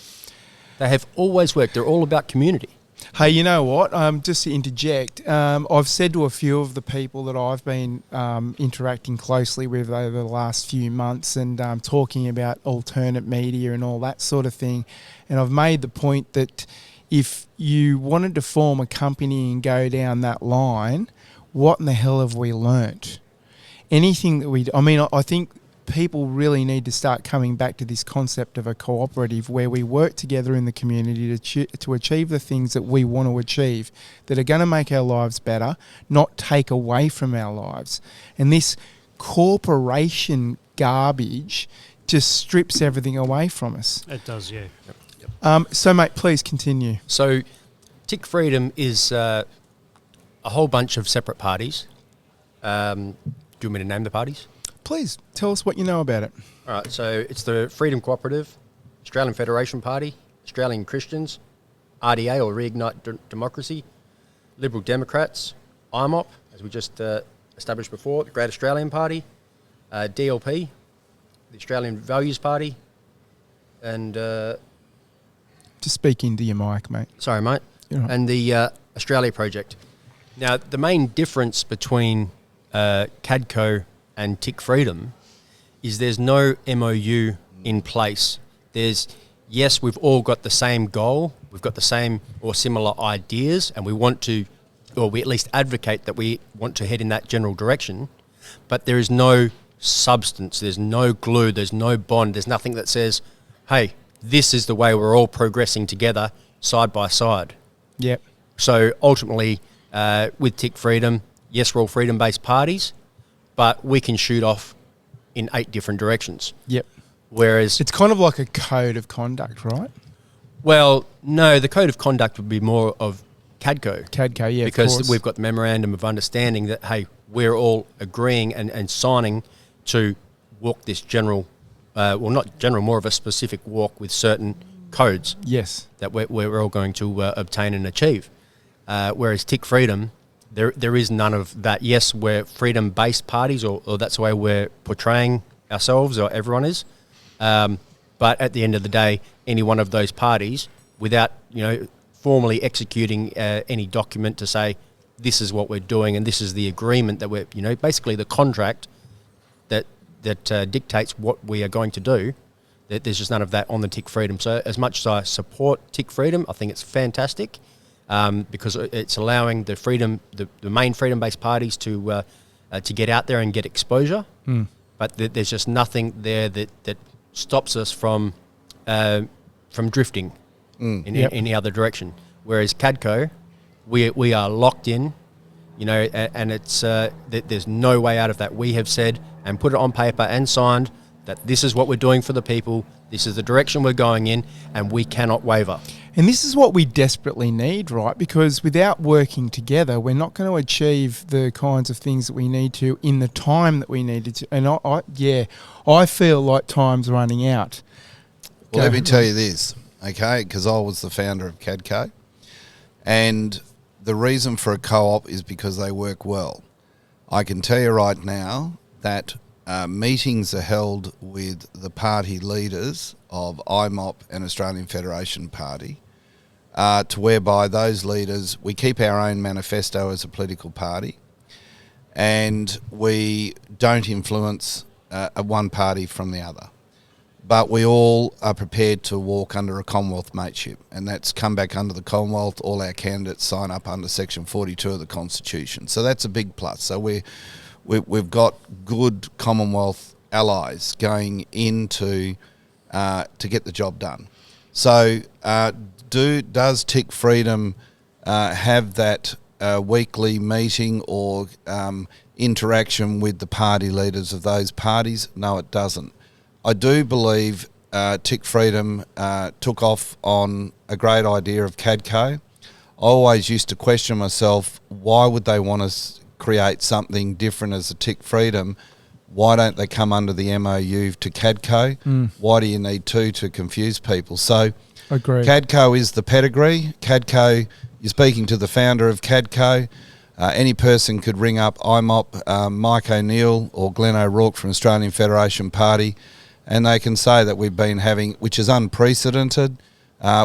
They have always worked. They're all about community. Hey, you know what? Just to interject, I've said to a few of the people that I've been interacting closely with over the last few months and talking about alternate media and all that sort of thing, and I've made the point that if you wanted to form a company and go down that line, what in the hell have we learnt? Anything that I think people really need to start coming back to this concept of a cooperative where we work together in the community to achieve the things that we want to achieve that are going to make our lives better, not take away from our lives. And this corporation garbage just strips everything away from us. It does, yeah. So, mate, please continue. So, Tick Freedom is a whole bunch of separate parties. Do you want me to name the parties? Please, tell us what you know about it. All right, so it's the Freedom Cooperative, Australian Federation Party, Australian Christians, RDA or Reignite Democracy, Liberal Democrats, IMOP, as we just established before, the Great Australian Party, DLP, the Australian Values Party, and... Just speak into your mic, mate. Sorry, mate. Right. And the Australia Project. Now, the main difference between CADCO and Tick Freedom is there's no MOU in place. Yes, we've all got the same goal, we've got the same or similar ideas, and we want to, or we at least advocate that we want to head in that general direction, but there is no substance, there's no glue, there's no bond, there's nothing that says, hey, this is the way we're all progressing together, side by side. Yep. So ultimately, with Tick Freedom, yes, we're all freedom-based parties, but we can shoot off in 8 different directions. Yep. Whereas It's kind of like a code of conduct, right? well, no, the code of conduct would be more of CADCO. CADCO, yeah, because of course. we've got the memorandum of understanding that, hey, we're all agreeing and signing to walk this general, well, not general, more of a specific walk with certain codes Yes. that we're all going to obtain and achieve. Whereas Tick Freedom, there is none of that. Yes, we're freedom-based parties, or that's the way we're portraying ourselves, or everyone is. But at the end of the day, any one of those parties, without formally executing any document to say this is what we're doing and this is the agreement that we're, basically the contract that dictates what we are going to do, there's just none of that on the Tick Freedom. So as much as I support Tick Freedom, I think it's fantastic because it's allowing the main freedom-based parties to get out there and get exposure. But there's just nothing there that stops us from drifting in any other direction. Whereas CADCO, we are locked in, and it's there's no way out of that. We have said and put it on paper and signed that this is what we're doing for the people, this is the direction we're going in, and we cannot waver. And this is what we desperately need, right? Because without working together, we're not going to achieve the kinds of things that we need to in the time that we needed to. And I feel like time's running out. Well, let me tell you this, okay, because I was the founder of CADCO, and the reason for a co-op is because they work well. I can tell you right now that meetings are held with the party leaders of IMOP and Australian Federation Party, to whereby those leaders, we keep our own manifesto as a political party, and we don't influence one party from the other. But we all are prepared to walk under a Commonwealth mateship, and that's come back under the Commonwealth. All our candidates sign up under Section 42 of the Constitution. So that's a big plus. So we've got good Commonwealth allies going into to get the job done. So does Tick Freedom have that weekly meeting or interaction with the party leaders of those parties? No, it doesn't. I do believe Tick Freedom took off on a great idea of CADCO. I always used to question myself, why would they want to create something different as a Tick Freedom? Why don't they come under the MOU to CADCO? Why do you need two to confuse people? So Agreed. CADCO is the pedigree. CADCO, you're speaking to the founder of CADCO. Any person could ring up IMOP, Mike O'Neill or Glenn O'Rourke from Australian Federation Party, and they can say that we've been having, which is unprecedented.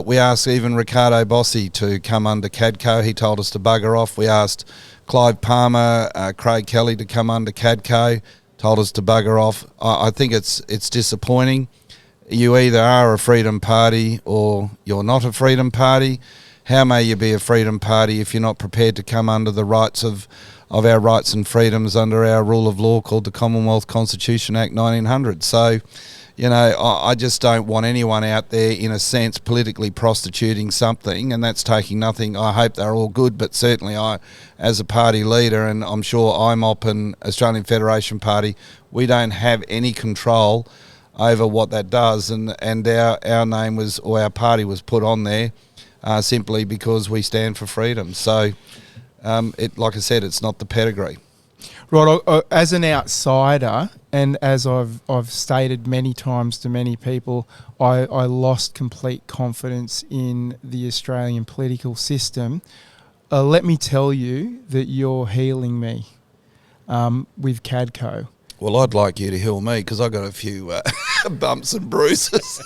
We asked even Ricardo Bossi to come under CADCO. He told us to bugger off. We asked Clive Palmer, Craig Kelly to come under CADCO, told us to bugger off. I think it's disappointing. You either are a freedom party or you're not a freedom party. How may you be a freedom party if you're not prepared to come under the rights of our rights and freedoms under our rule of law called the Commonwealth Constitution Act 1900? So, I just don't want anyone out there, in a sense, politically prostituting something, and that's taking nothing. I hope they're all good, but certainly I, as a party leader, and I'm sure IMOP and Australian Federation Party, we don't have any control over what that does, and our name was, or our party was put on there simply because we stand for freedom. So, like I said, it's not the pedigree. Right, as an outsider, and as I've stated many times to many people, I lost complete confidence in the Australian political system. Let me tell you that you're healing me with CADCO. Well, I'd like you to heal me because I got a few bumps and bruises.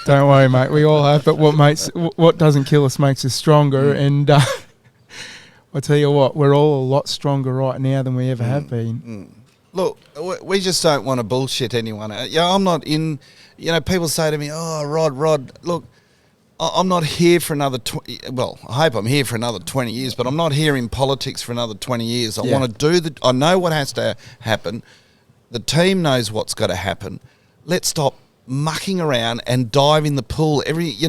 Don't worry, mate. We all have. But what doesn't kill us makes us stronger. And I tell you what, we're all a lot stronger right now than we ever have been. Look, we just don't want to bullshit anyone. I'm not in. People say to me, "Oh, Rod, look, I'm not here for another. Well, I hope I'm here for another 20 years, but I'm not here in politics for another 20 years. I want to do I know what has to happen. The team knows what's got to happen. Let's stop mucking around and dive in the pool.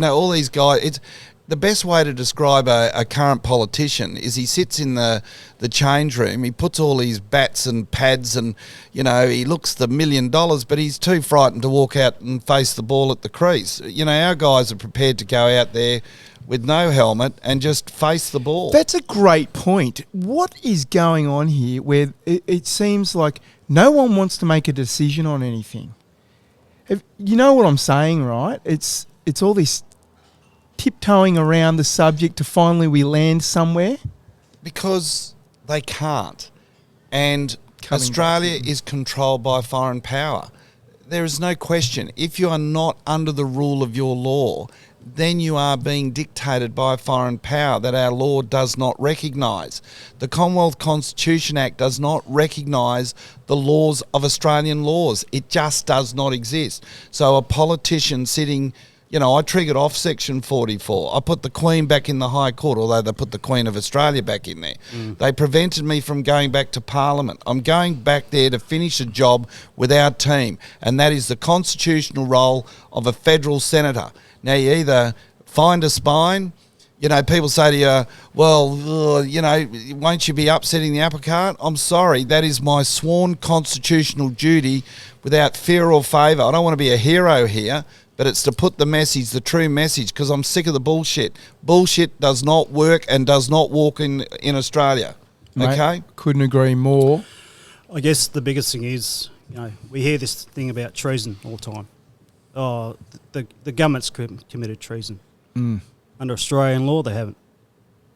All these guys. the best way to describe a current politician is he sits in the change room, he puts all his bats and pads and, you know, he looks the $1 million, but he's too frightened to walk out and face the ball at the crease. You know, our guys are prepared to go out there with no helmet and just face the ball. That's a great point. What is going on here where it seems like no one wants to make a decision on anything? You know what I'm saying, right? It's all this tiptoeing around the subject to finally we land somewhere. Because they can't. And Coming Australia is controlled by foreign power. There is no question. If you are not under the rule of your law, then you are being dictated by a foreign power that our law does not recognise. The Commonwealth Constitution Act does not recognise the laws of Australian laws. It just does not exist. So a politician sitting, you know, I triggered off Section 44. I put the Queen back in the High Court, although they put the Queen of Australia back in there. They prevented me from going back to Parliament. I'm going back there to finish a job with our team, and that is the constitutional role of a federal senator. Now, you either find a spine, you know, people say to you, well, you know, won't you be upsetting the apple cart? I'm sorry, that is my sworn constitutional duty without fear or favour. I don't want to be a hero here, but it's to put the message, the true message, because I'm sick of the bullshit. Bullshit does not work and does not walk in Australia. Mate, okay? Couldn't agree more. I guess the biggest thing is, you know, we hear this thing about treason all the time. Oh, the government's committed treason. Under Australian law, they haven't.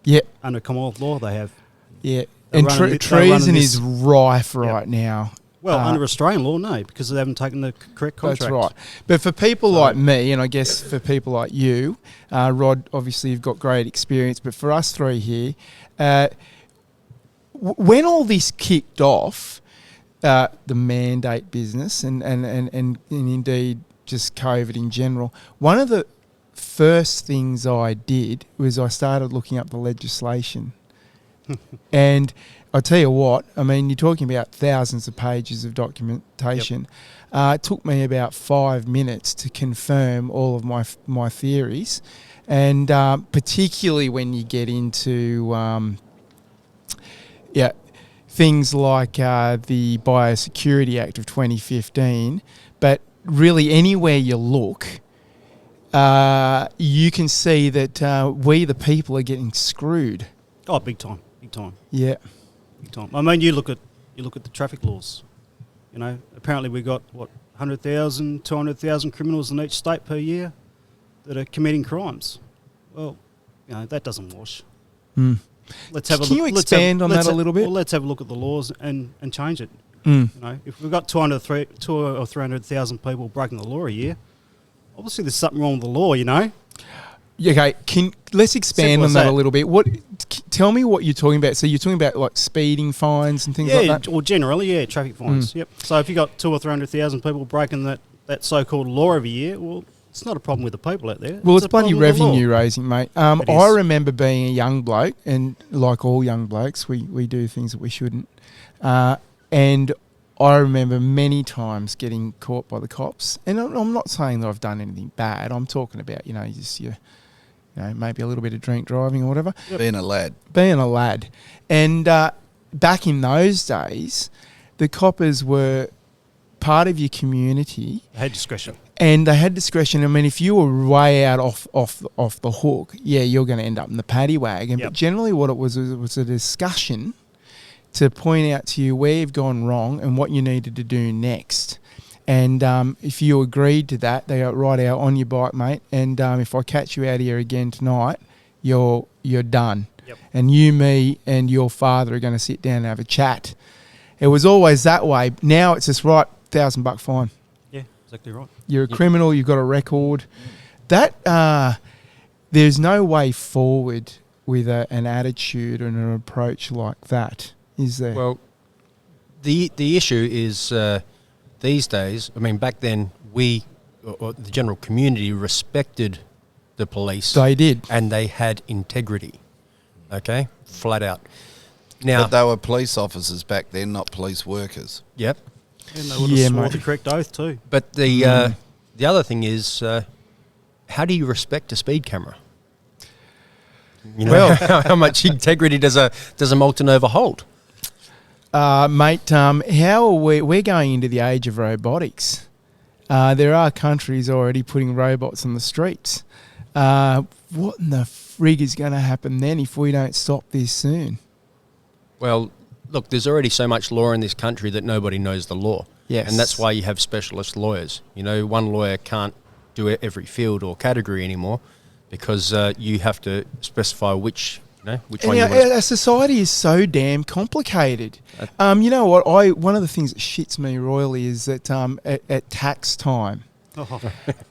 Yeah. Under Commonwealth law, they have. Yeah. They're And running treason this- is rife right now. Well, under Australian law, no, because they haven't taken the correct contract. That's right. But for people like me, and I guess for people like you, Rod, obviously you've got great experience, but for us three here, when all this kicked off, the mandate business and indeed just COVID in general, one of the first things I did was I started looking up the legislation. And I tell you what, I mean, you're talking about thousands of pages of documentation. It took me about 5 minutes to confirm all of my theories, and particularly when you get into things like the Biosecurity Act of 2015, but really anywhere you look, you can see that we, the people, are getting screwed. Oh, big time, big time. Yeah. Big time. I mean, you look at the traffic laws. You know, apparently we got 100,000, 200,000 criminals in each state per year that are committing crimes. Well, you know, that doesn't wash. Let's have a look. Can you expand on that a little bit? Well, let's have a look at the laws and change it. Mm. You know, if we've got 200 or 300,000 people breaking the law a year, obviously there's something wrong with the law. You know. Okay, let's expand Simple on as that that. a little bit. Tell me what you're talking about. So you're talking about like speeding fines and things like that? Or generally, traffic fines. Yep. So if you got 200,000 or 300,000 people breaking that so-called law every year, well, it's not a problem with the people out there. Well, it's a bloody problem with the law. revenue raising, mate. I remember being a young bloke, and like all young blokes, we do things that we shouldn't. And I remember many times getting caught by the cops. And I'm not saying that I've done anything bad. I'm talking about, just maybe a little bit of drink driving or whatever. Yep. Being a lad. And back in those days, the coppers were part of your community. They had discretion. And they had discretion. I mean, if you were way out off the hook, you're going to end up in the paddy wagon. Yep. But generally what it was a discussion to point out to you where you've gone wrong and what you needed to do next. And if you agreed to that, they go, right out on your bike, mate. And if I catch you out here again tonight, you're done. Yep. And you, me, and your father are going to sit down and have a chat. It was always that way. Now it's just right, $1,000 fine. Yeah, exactly right. You're a criminal. You've got a record. That there's no way forward with an attitude and an approach like that, is there? Well, the issue is these days. I mean, back then or the general community respected the police. They did, and they had integrity. Okay, flat out. Now, but they were police officers back then, not police workers. Yep. And they would have swore the correct oath too. But the other thing is, how do you respect a speed camera? You know, Well- how much integrity does a Multinova hold? Mate, how are we're going into the age of robotics. There are countries already putting robots on the streets. What in the frig is going to happen then if we don't stop this soon? Well, look, there's already so much law in this country that nobody knows the law. Yes. And that's why you have specialist lawyers. You know, one lawyer can't do every field or category anymore because you have to specify which one you want to... Our society is so damn complicated. You know what? One of the things that shits me royally is that at tax time,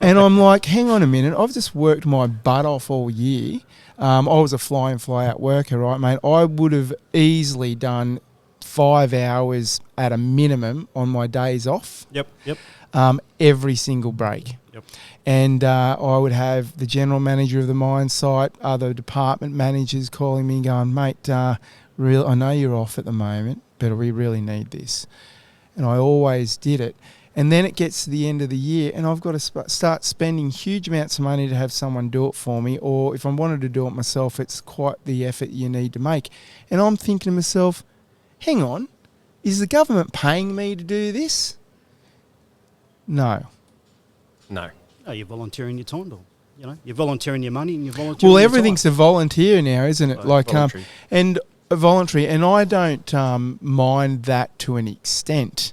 and I'm like, hang on a minute, I've just worked my butt off all year. I was a fly-in, fly-out worker, right, mate? I would have easily done 5 hours at a minimum on my days off. Yep. Every single break. Yep. And I would have the general manager of the mine site, other department managers calling me and going, mate, I know you're off at the moment, but we really need this. And I always did it. And then it gets to the end of the year and I've got to start spending huge amounts of money to have someone do it for me. Or if I wanted to do it myself, it's quite the effort you need to make. And I'm thinking to myself, hang on, is the government paying me to do this? No. No. No, you're volunteering your time, Bill. You know, you're volunteering your money and you're volunteering Well, your everything's time. a volunteer now, isn't it? Voluntary. And voluntary. And I don't mind that to an extent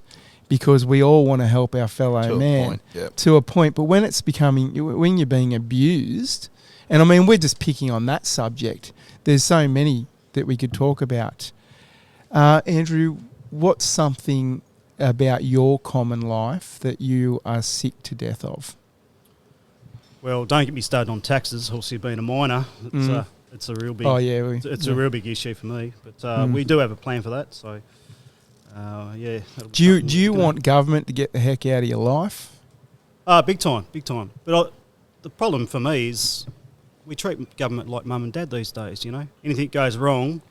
because we all want to help our fellow To a man. point, yep. To a point. But when it's becoming, when you're being abused, and I mean, we're just picking on that subject. There's so many that we could talk about. Andrew, what's something about your common life that you are sick to death of? Well, don't get me started on taxes. Obviously, being a miner, it's a real big. Oh yeah, It's a real big issue for me. But we do have a plan for that. So, yeah. Do you want government to get the heck out of your life? Big time. But the problem for me is we treat government like mum and dad these days. You know, anything goes wrong,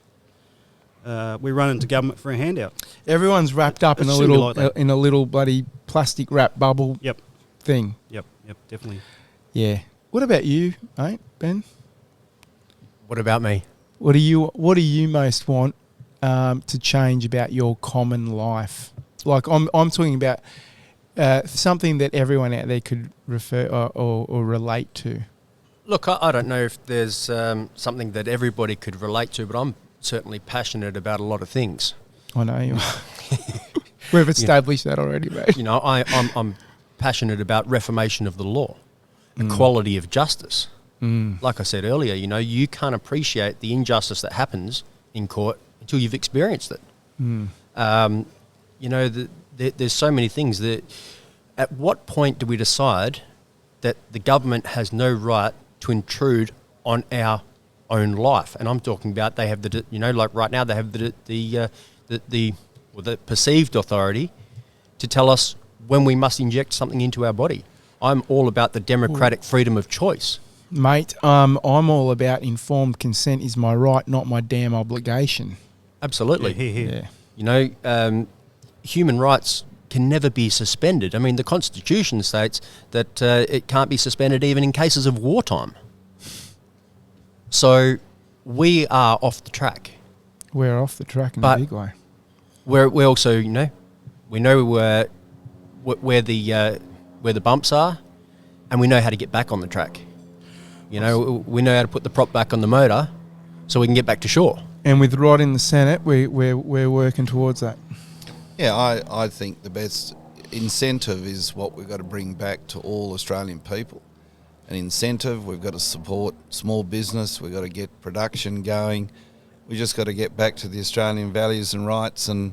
we run into government for a handout. Everyone's wrapped up It in a shouldn't be little like that. in a little bloody plastic wrap bubble Yep, thing. definitely. Yeah. What about you, mate, Ben? What about me? What do you most want to change about your common life? Like I'm talking about something that everyone out there could refer or relate to. Look, I don't know if there's something that everybody could relate to, but I'm certainly passionate about a lot of things. I know you are. We've established that already, mate. You know, I'm passionate about reformation of the law, equality of justice. Like I said earlier, you know, you can't appreciate the injustice that happens in court until you've experienced it. You know, there's so many things that. At what point do we decide that the government has no right to intrude on our own life? And I'm talking about they have like right now they have the perceived authority to tell us when we must inject something into our body. I'm all about the democratic freedom of choice. Mate, I'm all about informed consent is my right, not my damn obligation. Absolutely. Yeah. You know, human rights can never be suspended. I mean, the Constitution states that it can't be suspended even in cases of wartime. So we are off the track. We're off the track in But- a big way. We're also, you know, we know where the bumps are, and we know how to get back on the track. You know, we know how to put the prop back on the motor, so we can get back to shore. And with Rod in the Senate, we're working towards that. Yeah, I think the best incentive is what we've got to bring back to all Australian people. An incentive, we've got to support small business, we've got to get production going. We just got to get back to the Australian values and rights. And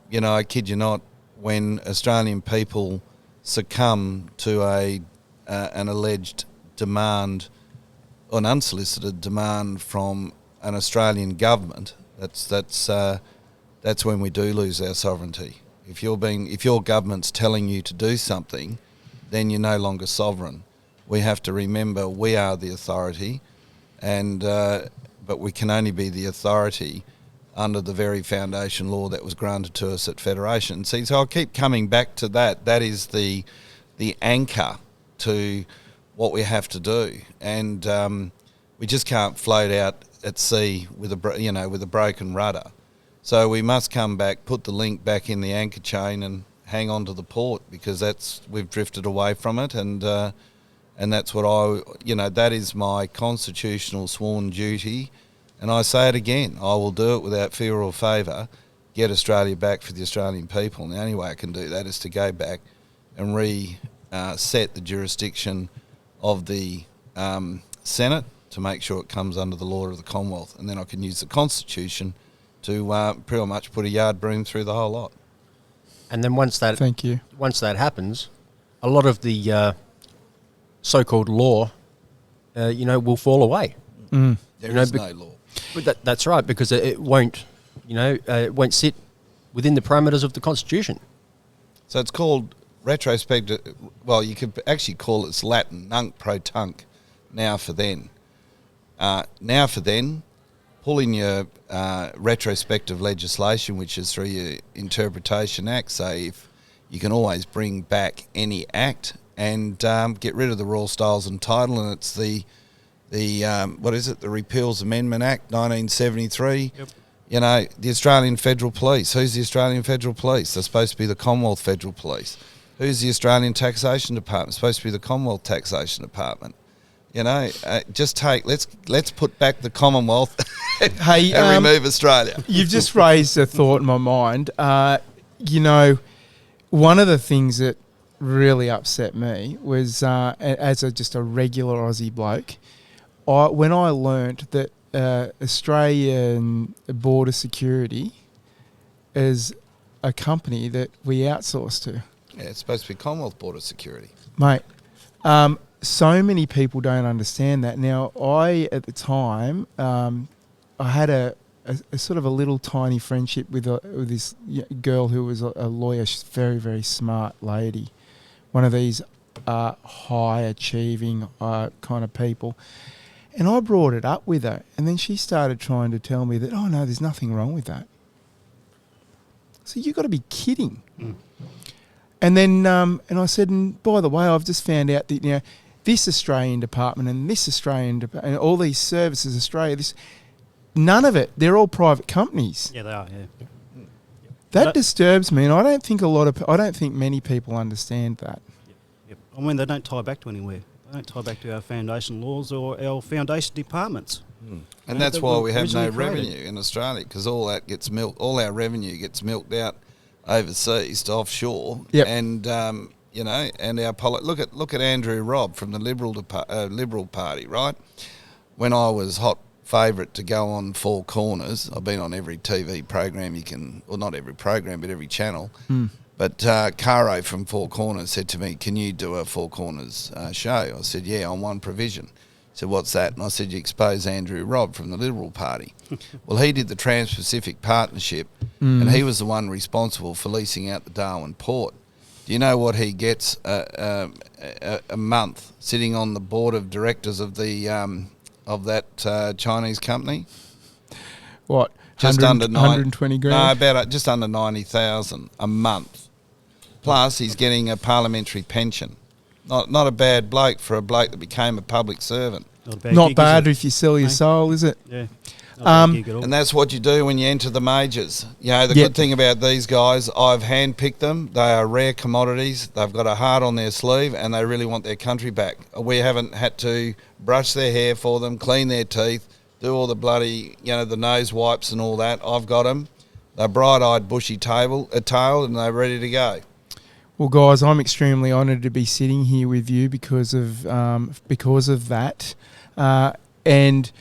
you know, I kid you not, when Australian people succumb to an alleged demand, or an unsolicited demand from an Australian government, that's when we do lose our sovereignty. If your government's telling you to do something, then you're no longer sovereign. We have to remember we are the authority, and but we can only be the authority under the very foundation law that was granted to us at Federation. See, so I'll keep coming back to that. That is the anchor to what we have to do. And we just can't float out at sea with with a broken rudder. So we must come back, put the link back in the anchor chain, and hang on to the port, because we've drifted away from it, and that's what that is my constitutional sworn duty, and I say it again, I will do it without fear or favour. Get Australia back for the Australian people. And the only way I can do that is to go back and reset the jurisdiction of the Senate to make sure it comes under the law of the Commonwealth, and then I can use the Constitution to pretty much put a yard broom through the whole lot. And then once that Thank you. Once that happens, a lot of the so-called law, will fall away. Mm. There is no law. But that's right, because it won't, it won't sit within the parameters of the Constitution. So it's called retrospective. Well, you could actually call it Latin nunc pro tunc. Now for then. Pull in your retrospective legislation, which is through your Interpretation Act. So if you can always bring back any act and get rid of the Royal Styles and Title, and it's the the Repeals Amendment Act 1973. Yep. The Australian Federal Police. Who's the Australian Federal Police? They're supposed to be the Commonwealth Federal Police. Who's the Australian Taxation Department? Supposed to be the Commonwealth Taxation Department. Let's put back the Commonwealth and remove Australia. You've just raised a thought in my mind. One of the things that really upset me was, as just a regular Aussie bloke, when I learnt that Australian Border Security is a company that we outsource to. Yeah, it's supposed to be Commonwealth Border Security. Mate, so many people don't understand that. Now, at the time, I had a sort of a little tiny friendship with this girl who was a lawyer. She's a very, very smart lady. One of these high achieving kind of people. And I brought it up with her, and then she started trying to tell me that, oh no, there's nothing wrong with that. So you've got to be kidding. Mm. And then, and I said, and by the way, I've just found out that this Australian department and this Australian department, and all these services, Australia, none of it. They're all private companies. Yeah, they are. Yeah. That disturbs me, and I don't think many people understand that. Yep. I mean, they don't tie back to anywhere. They don't tie back to our foundation laws or our foundation departments. Mm. And that's why we have no revenue in Australia, because all that gets milked. All our revenue gets milked out overseas to offshore. Yep. And and our look at Andrew Robb from the Liberal Party, right? When I was hot favourite to go on Four Corners, I've been on every TV program you can, well, not every program, but every channel. Mm. But Caro from Four Corners said to me, "Can you do a Four Corners show?" I said, "Yeah, on one provision." He said, "What's that?" And I said, "You expose Andrew Robb from the Liberal Party." Well, he did the Trans-Pacific Partnership, and he was the one responsible for leasing out the Darwin port. Do you know what he gets a month sitting on the board of directors of that Chinese company? What? Just under 120 grand? No, just under 90,000 a month. Plus, he's getting a parliamentary pension. Not a bad bloke for a bloke that became a public servant. Not bad if you sell your soul, is it? Yeah. And that's what you do when you enter the majors. The good thing about these guys, I've handpicked them. They are rare commodities. They've got a heart on their sleeve, and they really want their country back. We haven't had to brush their hair for them, clean their teeth, do all the bloody, the nose wipes and all that. I've got them. They're bright-eyed, bushy tail, and they're ready to go. Well, guys, I'm extremely honoured to be sitting here with you because of that, and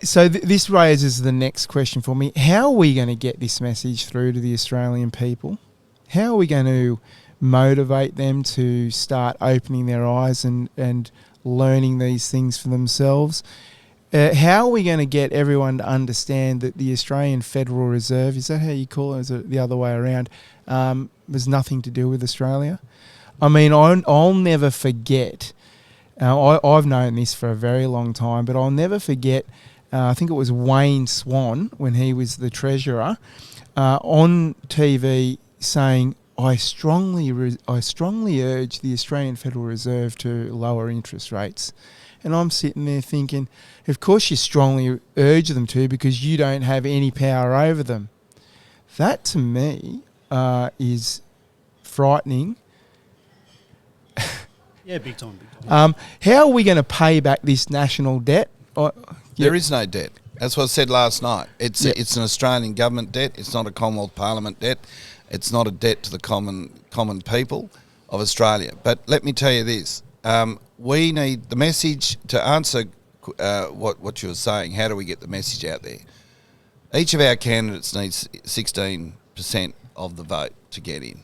so this raises the next question for me. How are we going to get this message through to the Australian people? How are we going to motivate them to start opening their eyes and learning these things for themselves? How are we going to get everyone to understand that the Australian Federal Reserve, is that how you call it? Is it the other way around? Has nothing to do with Australia? I mean, I'll never forget. I've known this for a very long time, but I'll never forget. I think it was Wayne Swan when he was the treasurer on TV saying, I strongly urge the Australian Federal Reserve to lower interest rates. And I'm sitting there thinking, of course you strongly urge them to because you don't have any power over them. That to me is frightening. Yeah, big time, big time. How are we going to pay back this national debt? There is no debt. That's what I said last night. It's an Australian government debt. It's not a Commonwealth Parliament debt. It's not a debt to the common people of Australia. But let me tell you this. We need the message to answer what you were saying. How do we get the message out there? Each of our candidates needs 16% of the vote to get in.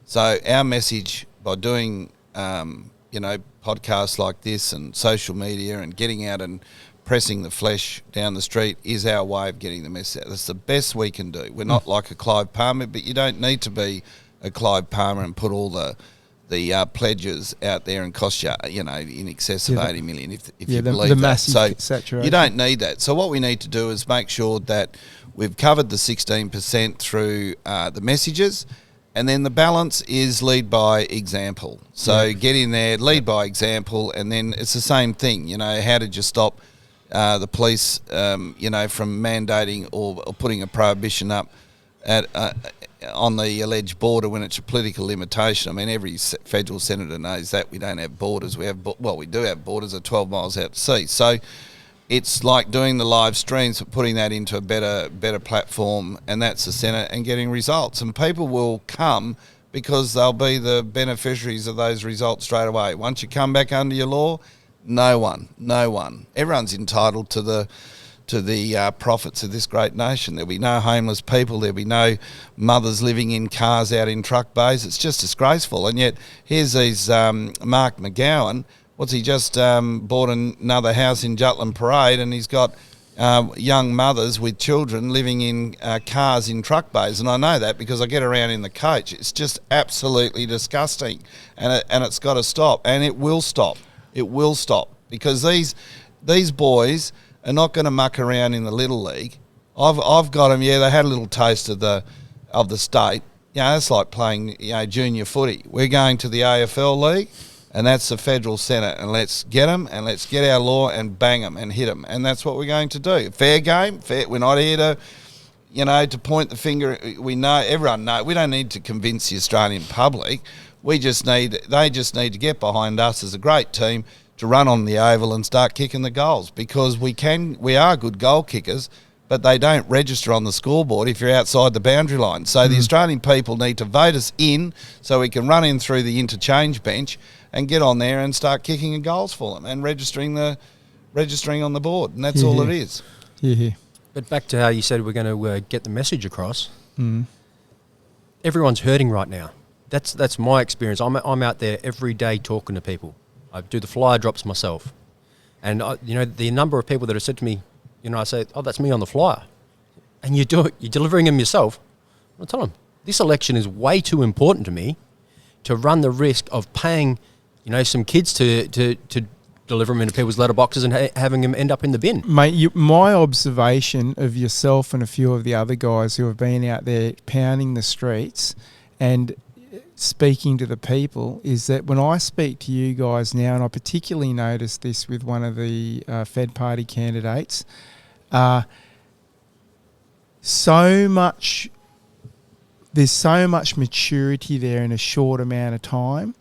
So our message by doing, podcasts like this and social media and getting out and pressing the flesh down the street is our way of getting the message out. That's the best we can do. We're not like a Clive Palmer, but you don't need to be a Clive Palmer and put all the pledges out there and cost you, in excess of 80 million if you believe the that. massive So saturation. you don't need that. So what we need to do is make sure that we've covered the 16% through the messages, and then the balance is lead by example. So get in there, lead by example, and then it's the same thing. How did you stop the police, from mandating or putting a prohibition up on the alleged border when it's a political limitation? I mean, every federal senator knows that we don't have borders. We do have borders at 12 miles out to sea. So it's like doing the live streams, but putting that into a better platform, and that's the Senate, and getting results. And people will come because they'll be the beneficiaries of those results straight away. Once you come back under your law, no one. Everyone's entitled to the profits of this great nation. There'll be no homeless people. There'll be no mothers living in cars out in truck bays. It's just disgraceful. And yet here's these Mark McGowan. What's he just bought another house in Jutland Parade, and he's got young mothers with children living in cars in truck bays. And I know that because I get around in the coach. It's just absolutely disgusting, and it's got to stop, and it will stop. It will stop because these boys are not going to muck around in the Little League. I've got them. Yeah, they had a little taste of the state. It's like playing junior footy. We're going to the AFL League, and that's the federal Senate. And let's get them, and let's get our law and bang them and hit them. And that's what we're going to do. Fair game. Fair. We're not here to point the finger. Everyone knows. We don't need to convince the Australian public. They just need to get behind us as a great team to run on the oval and start kicking the goals, because we are good goal kickers, but they don't register on the scoreboard if you're outside the boundary line. So the Australian people need to vote us in so we can run in through the interchange bench and get on there and start kicking goals for them and registering on the board, and that's all it is. Yeah. But back to how you said we're going to get the message across. Everyone's hurting right now. That's my experience. I'm out there every day talking to people. I do the flyer drops myself, and the number of people that have said to me, I say, "Oh, that's me on the flyer," and you do it. You're delivering them yourself. I tell them this election is way too important to me to run the risk of paying, some kids to deliver them into people's letterboxes and having them end up in the bin. Mate, my observation of yourself and a few of the other guys who have been out there pounding the streets and speaking to the people is that when I speak to you guys now, and I particularly noticed this with one of the Fed Party candidates, there's so much maturity there in a short amount of time,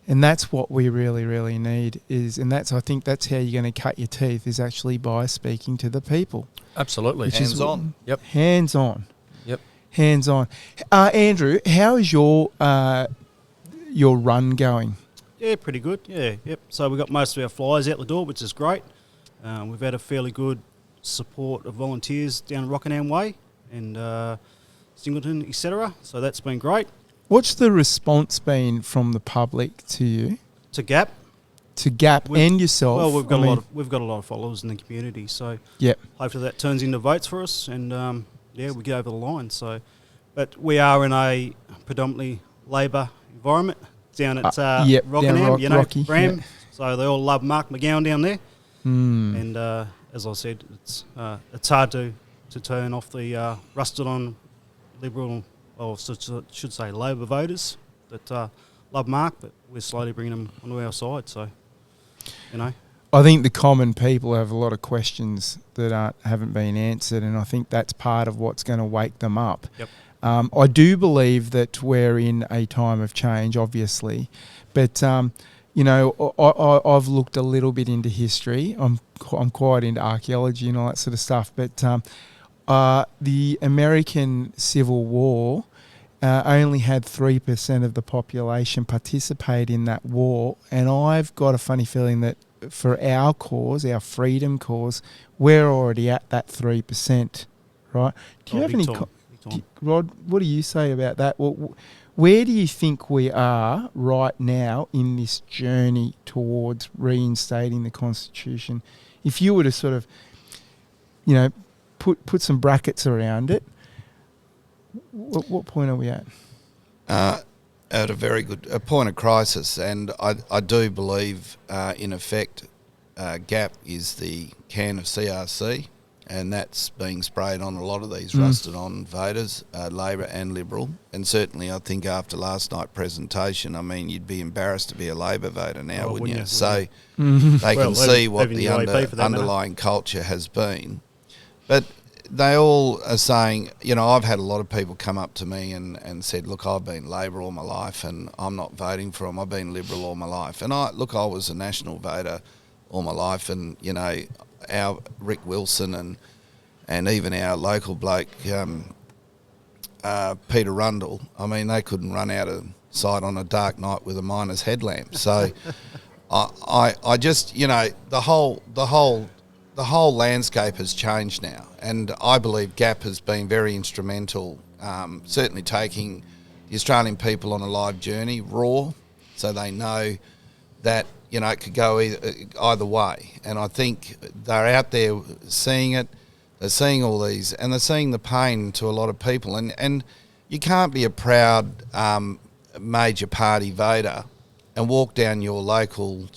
and that's what we really, really need. I think that's how you're going to cut your teeth, is actually by speaking to the people. Absolutely, Hands on. Yep, hands on. Yep. Hands on. Andrew, how is your run going? Yeah, pretty good. Yeah, yep. So we've got most of our flyers out the door, which is great. We've had a fairly good support of volunteers down Rockingham Way and Singleton, etc. So that's been great. What's the response been from the public to you? To GAP. To GAP and yourself? Well, we've got a lot of followers in the community, so hopefully that turns into votes for us, and we get over the line. So, but we are in a predominantly Labor environment down at Rockingham, down Rocky, Bram. So they all love Mark McGowan down there. And as I said, it's hard to turn off the rusted-on Liberal should say Labor voters that love Mark, but we're slowly bringing them onto our side. So, you know. I think the common people have a lot of questions that haven't been answered, and I think that's part of what's going to wake them up. Yep. I do believe that we're in a time of change, obviously, but you know, I've looked a little bit into history. I'm quite into archaeology and all that sort of stuff, but the American Civil War only had 3% of the population participate in that war, and I've got a funny feeling that for our cause, our freedom cause, we're already at that 3%, right? Do you have any... Rod, what do you say about that? Well, where do you think we are right now in this journey towards reinstating the Constitution? If you were to sort of, you know, put some brackets around it, what point are we at? At a very good point of crisis, and I do believe, in effect, GAP is the can of CRC, and that's being sprayed on a lot of these rusted-on voters, Labor and Liberal. And certainly I think after last night's presentation, I mean, you'd be embarrassed to be a Labor voter now, wouldn't you? So they can see what the underlying culture has been. But they all are saying, you know, I've had a lot of people come up to me and said, look, I've been Labor all my life and I'm not voting for them. I've been Liberal all my life. And I was a National voter all my life, and, you know, our Rick Wilson and even our local bloke, Peter Rundle, I mean, they couldn't run out of sight on a dark night with a miner's headlamp. So I just, you know, the whole landscape has changed now, and I believe GAP has been very instrumental, certainly taking the Australian people on a live journey, raw, so they know that, you know, it could go either way. And I think they're out there seeing it, they're seeing all these, and they're seeing the pain to a lot of people. And you can't be a proud major party voter and walk down your local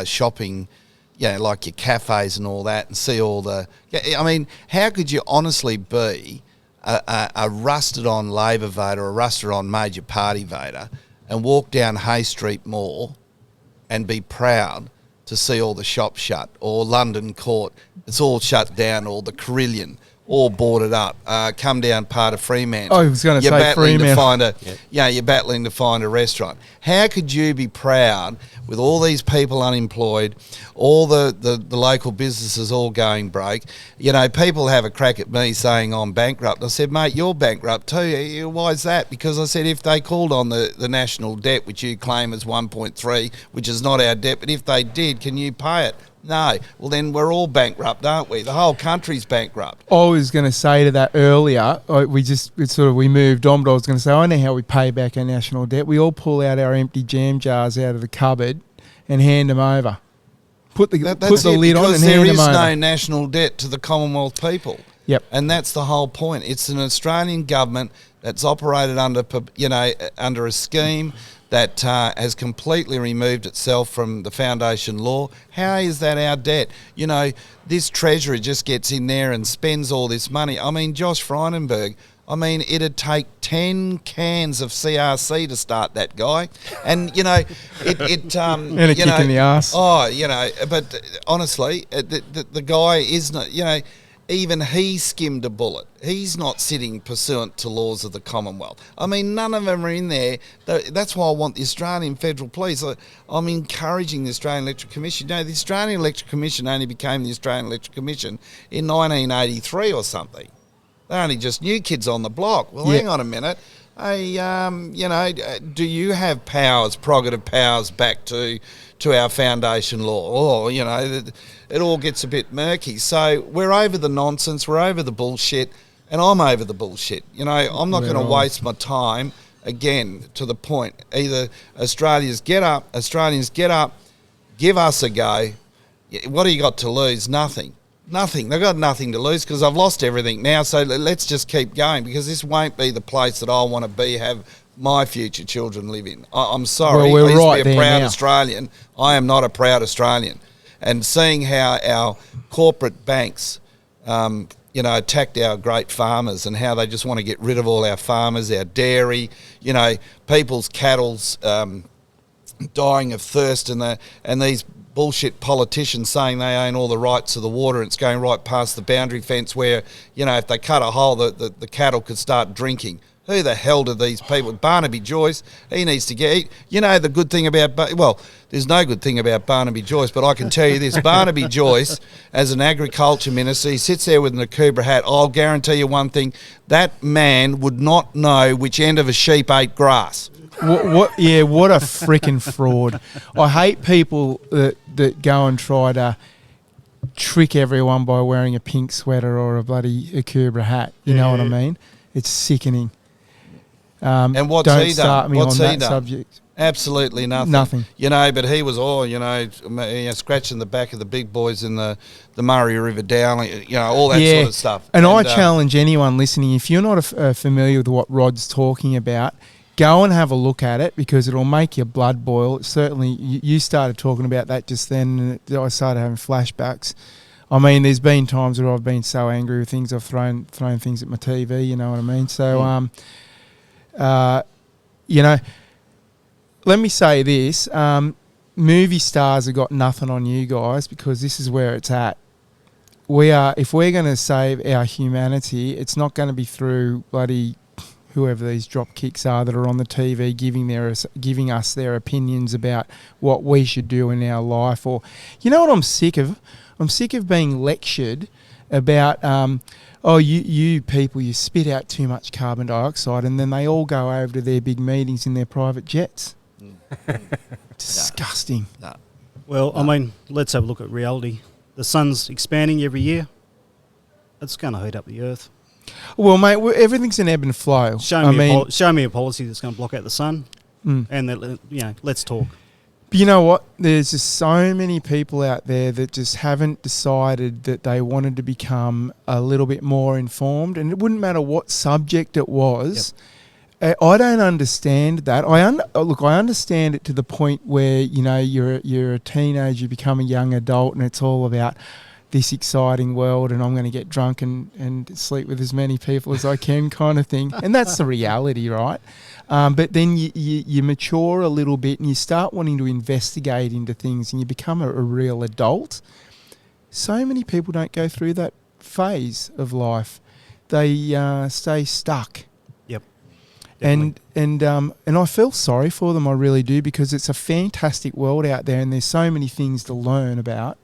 shopping, you know, like your cafes and all that, and see all the... I mean, how could you honestly be a rusted-on Labor voter, a rusted-on major party voter, and walk down Hay Street Mall and be proud to see all the shops shut, or London Court, it's all shut down, or the Carillon, all boarded up, come down part of Fremantle. Oh, I was going to say Fremantle. You're battling to find a restaurant. How could you be proud with all these people unemployed, all the local businesses all going broke? You know, people have a crack at me saying I'm bankrupt. I said, mate, you're bankrupt too. Why is that? Because I said, if they called on the national debt, which you claim is 1.3, which is not our debt, but if they did, can you pay it? No. Well, then we're all bankrupt, aren't we? The whole country's bankrupt. I was going to say to that earlier, we moved on, but I was going to say, I know how we pay back our national debt. We all pull out our empty jam jars out of the cupboard and hand them over. Put the lid on and hand them over. There is no national debt to the Commonwealth people. Yep. And that's the whole point. It's an Australian government that's operated under a scheme that has completely removed itself from the foundation law. How is that our debt? You know, this treasurer just gets in there and spends all this money. I mean, Josh Frydenberg, I mean, it'd take 10 cans of CRC to start that guy. And, you know, and a kick in the arse. Oh, you know, but honestly, the guy is not, you know, even he skimmed a bullet. He's not sitting pursuant to laws of the Commonwealth. I mean, none of them are in there. That's why I want the Australian Federal Police. I'm encouraging the Australian Electoral Commission. You know, the Australian Electoral Commission only became the Australian Electoral Commission in 1983 or something. They're only just new kids on the block. Well, hang on a minute. Hey, you know, do you have powers, prerogative powers back to our foundation law? Or, you know, it all gets a bit murky. So we're over the nonsense, we're over the bullshit, and I'm over the bullshit. You know, I'm not going to waste my time, again, to the point. Either Australians get up, give us a go. What do you got to lose? Nothing. Nothing. They've got nothing to lose because I've lost everything now. So let's just keep going, because this won't be the place that I want to be, have my future children live in. I'm sorry. Well, I used to be a proud Australian. I am not a proud Australian. And seeing how our corporate banks, you attacked our great farmers and how they just want to get rid of all our farmers, our dairy, people's cattle's dying of thirst, and these bullshit politicians saying they own all the rights to the water, and it's going right past the boundary fence where, if they cut a hole, the cattle could start drinking. Who the hell do these people? Barnaby Joyce, he needs to get... the good thing about... there's no good thing about Barnaby Joyce, but I can tell you this. Barnaby Joyce, as an agriculture minister, he sits there with an Akubra hat. I'll guarantee you one thing. That man would not know which end of a sheep ate grass. What? Yeah, what a freaking fraud. I hate people that go and try to trick everyone by wearing a pink sweater or a bloody Akubra hat. You know what I mean? It's sickening. And what's don't he start done? me What's on he that done? subject. Absolutely nothing. Nothing. But he was scratching the back of the big boys in the Murray River down, all that sort of stuff. And I challenge anyone listening, if you're not familiar with what Rod's talking about, go and have a look at it, because it'll make your blood boil. Certainly, you started talking about that just then, and I started having flashbacks. I mean, there's been times where I've been so angry with things, I've thrown things at my TV, you know what I mean? So, let me say this. Movie stars have got nothing on you guys, because this is where it's at. If we're going to save our humanity, it's not going to be through bloody whoever these drop kicks are that are on the TV giving us their opinions about what we should do in our life. Or, you know what I'm sick of? I'm sick of being lectured about, you people, you spit out too much carbon dioxide, and then they all go over to their big meetings in their private jets. Disgusting. No. Well, I mean, let's have a look at reality. The sun's expanding every year. It's going to heat up the earth. Well, mate, everything's an ebb and flow. Show me a policy that's going to block out the sun, and let's talk. But you know what? There's just so many people out there that just haven't decided that they wanted to become a little bit more informed, and it wouldn't matter what subject it was. Yep. I don't understand that. I understand it to the point where you're a teenager, you become a young adult, and it's all about this exciting world, and I'm going to get drunk and sleep with as many people as I can, kind of thing. And that's the reality, right? But then you mature a little bit, and you start wanting to investigate into things, and you become a real adult. So many people don't go through that phase of life. They stay stuck. Yep. And I feel sorry for them, I really do, because it's a fantastic world out there, and there's so many things to learn about.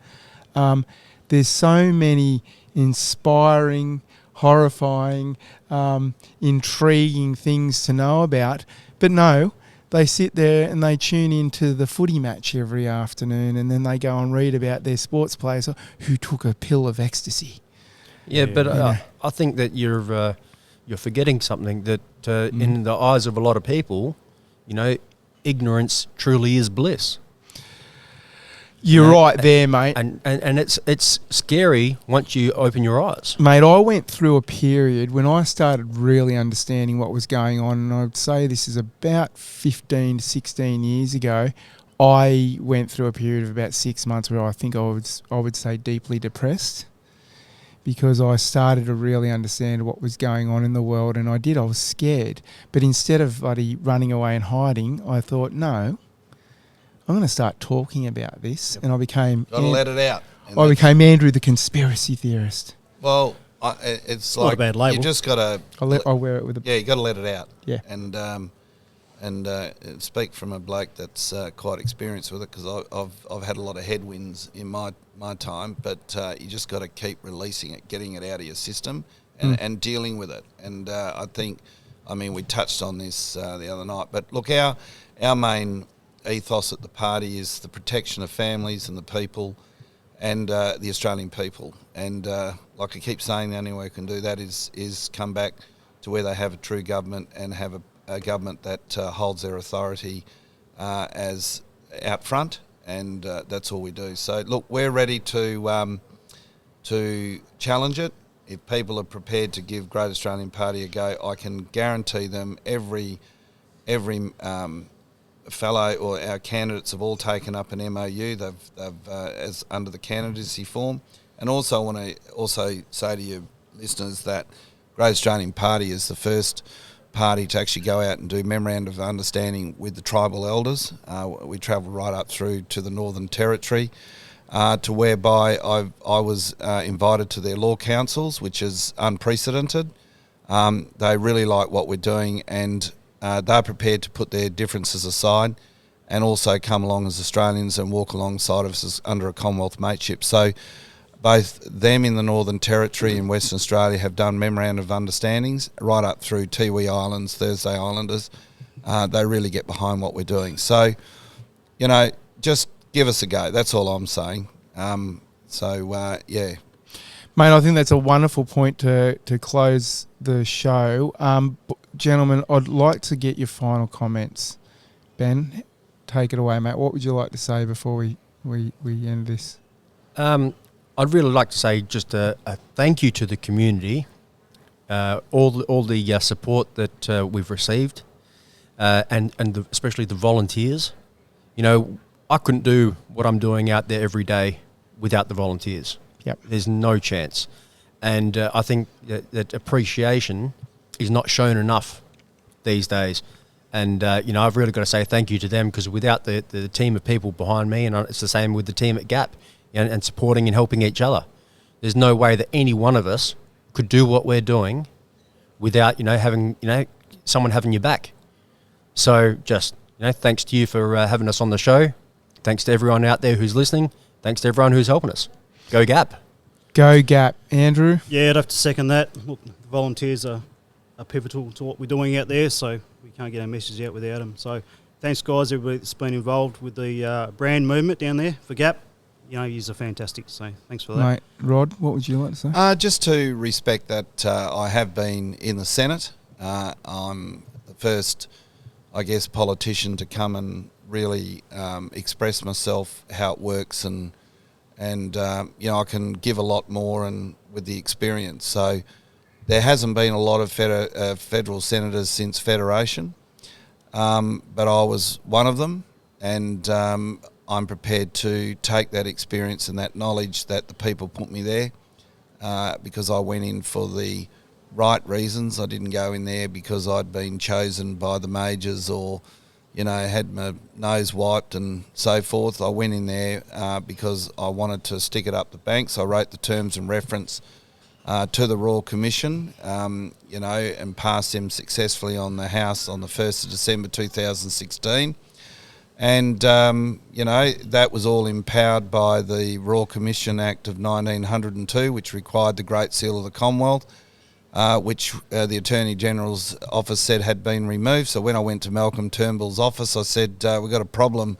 There's so many inspiring, horrifying, intriguing things to know about. But no, they sit there and they tune into the footy match every afternoon, and then they go and read about their sports players who took a pill of ecstasy. Yeah, but I think that you're forgetting something, that in the eyes of a lot of people, ignorance truly is bliss. You're right there, mate. And it's scary once you open your eyes. Mate, I went through a period when I started really understanding what was going on, and I would say this is about 15 to 16 years ago. I went through a period of about 6 months where I think I would say deeply depressed, because I started to really understand what was going on in the world, and I was scared. But instead of bloody running away and hiding, I thought, no, I'm going to start talking about this. Yep. And I became... Got to let it out. I became Andrew the conspiracy theorist. Well, it's like... Not a bad label. You just got to... I'll wear it with a... Yeah, you got to let it out. Yeah. And speak from a bloke that's quite experienced with it, because I've had a lot of headwinds in my time, but you just got to keep releasing it, getting it out of your system, and dealing with it. And I think, we touched on this the other night, but look, our main ethos at the party is the protection of families and the people, and the Australian people. And like I keep saying, the only way we can do that is come back to where they have a true government, and have a government that holds their authority as out front, and that's all we do. So look, we're ready to challenge it. If people are prepared to give Great Australian Party a go, I can guarantee them every fellow or our candidates have all taken up an MOU. They've as under the candidacy form. And also, I want to also say to you, listeners that Great Australian Party is the first party to actually go out and do memorandum of understanding with the tribal elders. We travelled right up through to the Northern Territory, to whereby I was invited to their law councils, which is unprecedented. They really like what we're doing, and they're prepared to put their differences aside and also come along as Australians and walk alongside of us under a Commonwealth mateship. So both them in the Northern Territory and Western Australia have done memorandum of understandings right up through Tiwi Islands, Thursday Islanders. They really get behind what we're doing. So, just give us a go. That's all I'm saying. Yeah. Mate, I think that's a wonderful point to close the show. Gentlemen, I'd like to get your final comments. Ben, take it away, mate. What would you like to say before we end this? I'd really like to say just a thank you to the community, all the support that we've received, and especially the volunteers. I couldn't do what I'm doing out there every day without the volunteers. Yep. There's no chance. And I think that appreciation is not shown enough these days. And, I've really got to say thank you to them, because without the team of people behind me, and it's the same with the team at GAP, and supporting and helping each other, there's no way that any one of us could do what we're doing without, having, someone having your back. So just, thanks to you for having us on the show. Thanks to everyone out there who's listening. Thanks to everyone who's helping us. Go GAP. Go GAP. Andrew? Yeah, I'd have to second that. Look, the volunteers are pivotal to what we're doing out there, so we can't get our message out without them. So thanks, guys, everybody that's been involved with the brand movement down there for GAP. You're fantastic, so thanks for that. Mate, Rod, what would you like to say? Just to respect that I have been in the Senate. I'm the first, I guess, politician to come and really express myself, how it works, and I can give a lot more and with the experience. So there hasn't been a lot of federal senators since Federation, but I was one of them, and I'm prepared to take that experience and that knowledge that the people put me there, because I went in for the right reasons. I didn't go in there because I'd been chosen by the majors or, had my nose wiped and so forth. I went in there because I wanted to stick it up the banks. I wrote the terms and reference to the Royal Commission, and passed them successfully on the House on the 1st of December 2016. And, that was all empowered by the Royal Commission Act of 1902, which required the Great Seal of the Commonwealth, which the Attorney General's office said had been removed. So when I went to Malcolm Turnbull's office, I said, we've got a problem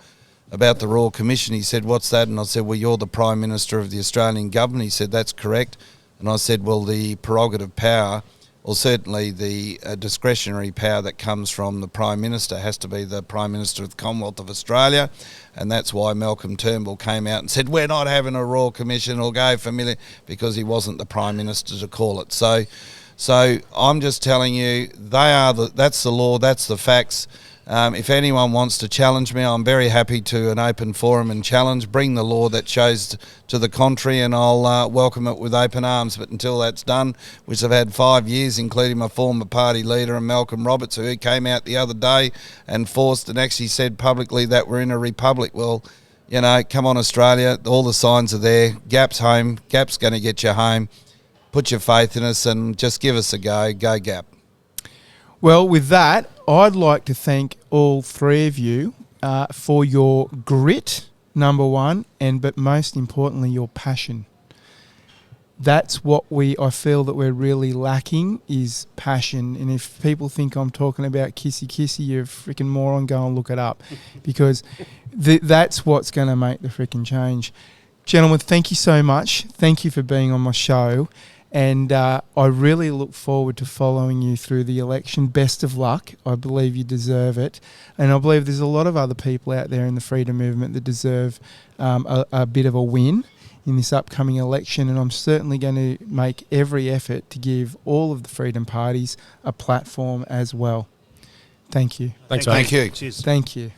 about the Royal Commission. He said, what's that? And I said, well, you're the Prime Minister of the Australian Government. He said, that's correct. And I said, well, the prerogative power, or certainly the discretionary power that comes from the Prime Minister has to be the Prime Minister of the Commonwealth of Australia. And that's why Malcolm Turnbull came out and said, we're not having a Royal Commission or go familiar, because he wasn't the Prime Minister to call it. So I'm just telling you, that's the law, that's the facts. If anyone wants to challenge me, I'm very happy to an open forum and challenge. Bring the law that shows to the contrary, and I'll welcome it with open arms. But until that's done, which I've had 5 years, including my former party leader and Malcolm Roberts, who came out the other day and forced and actually said publicly that we're in a republic. Well, come on, Australia, all the signs are there. GAP's home. GAP's going to get you home. Put your faith in us and just give us a go. Go GAP. Well, with that, I'd like to thank all three of you for your grit, number one, but most importantly, your passion. That's what I feel that we're really lacking, is passion. And if people think I'm talking about kissy, you're a freaking moron, go and look it up. Because that's what's going to make the freaking change. Gentlemen, thank you so much. Thank you for being on my show. And I really look forward to following you through the election. Best of luck. I believe you deserve it. And I believe there's a lot of other people out there in the freedom movement that deserve a bit of a win in this upcoming election. And I'm certainly going to make every effort to give all of the freedom parties a platform as well. Thank you. Thanks, mate. Thank you. Cheers. Thank you.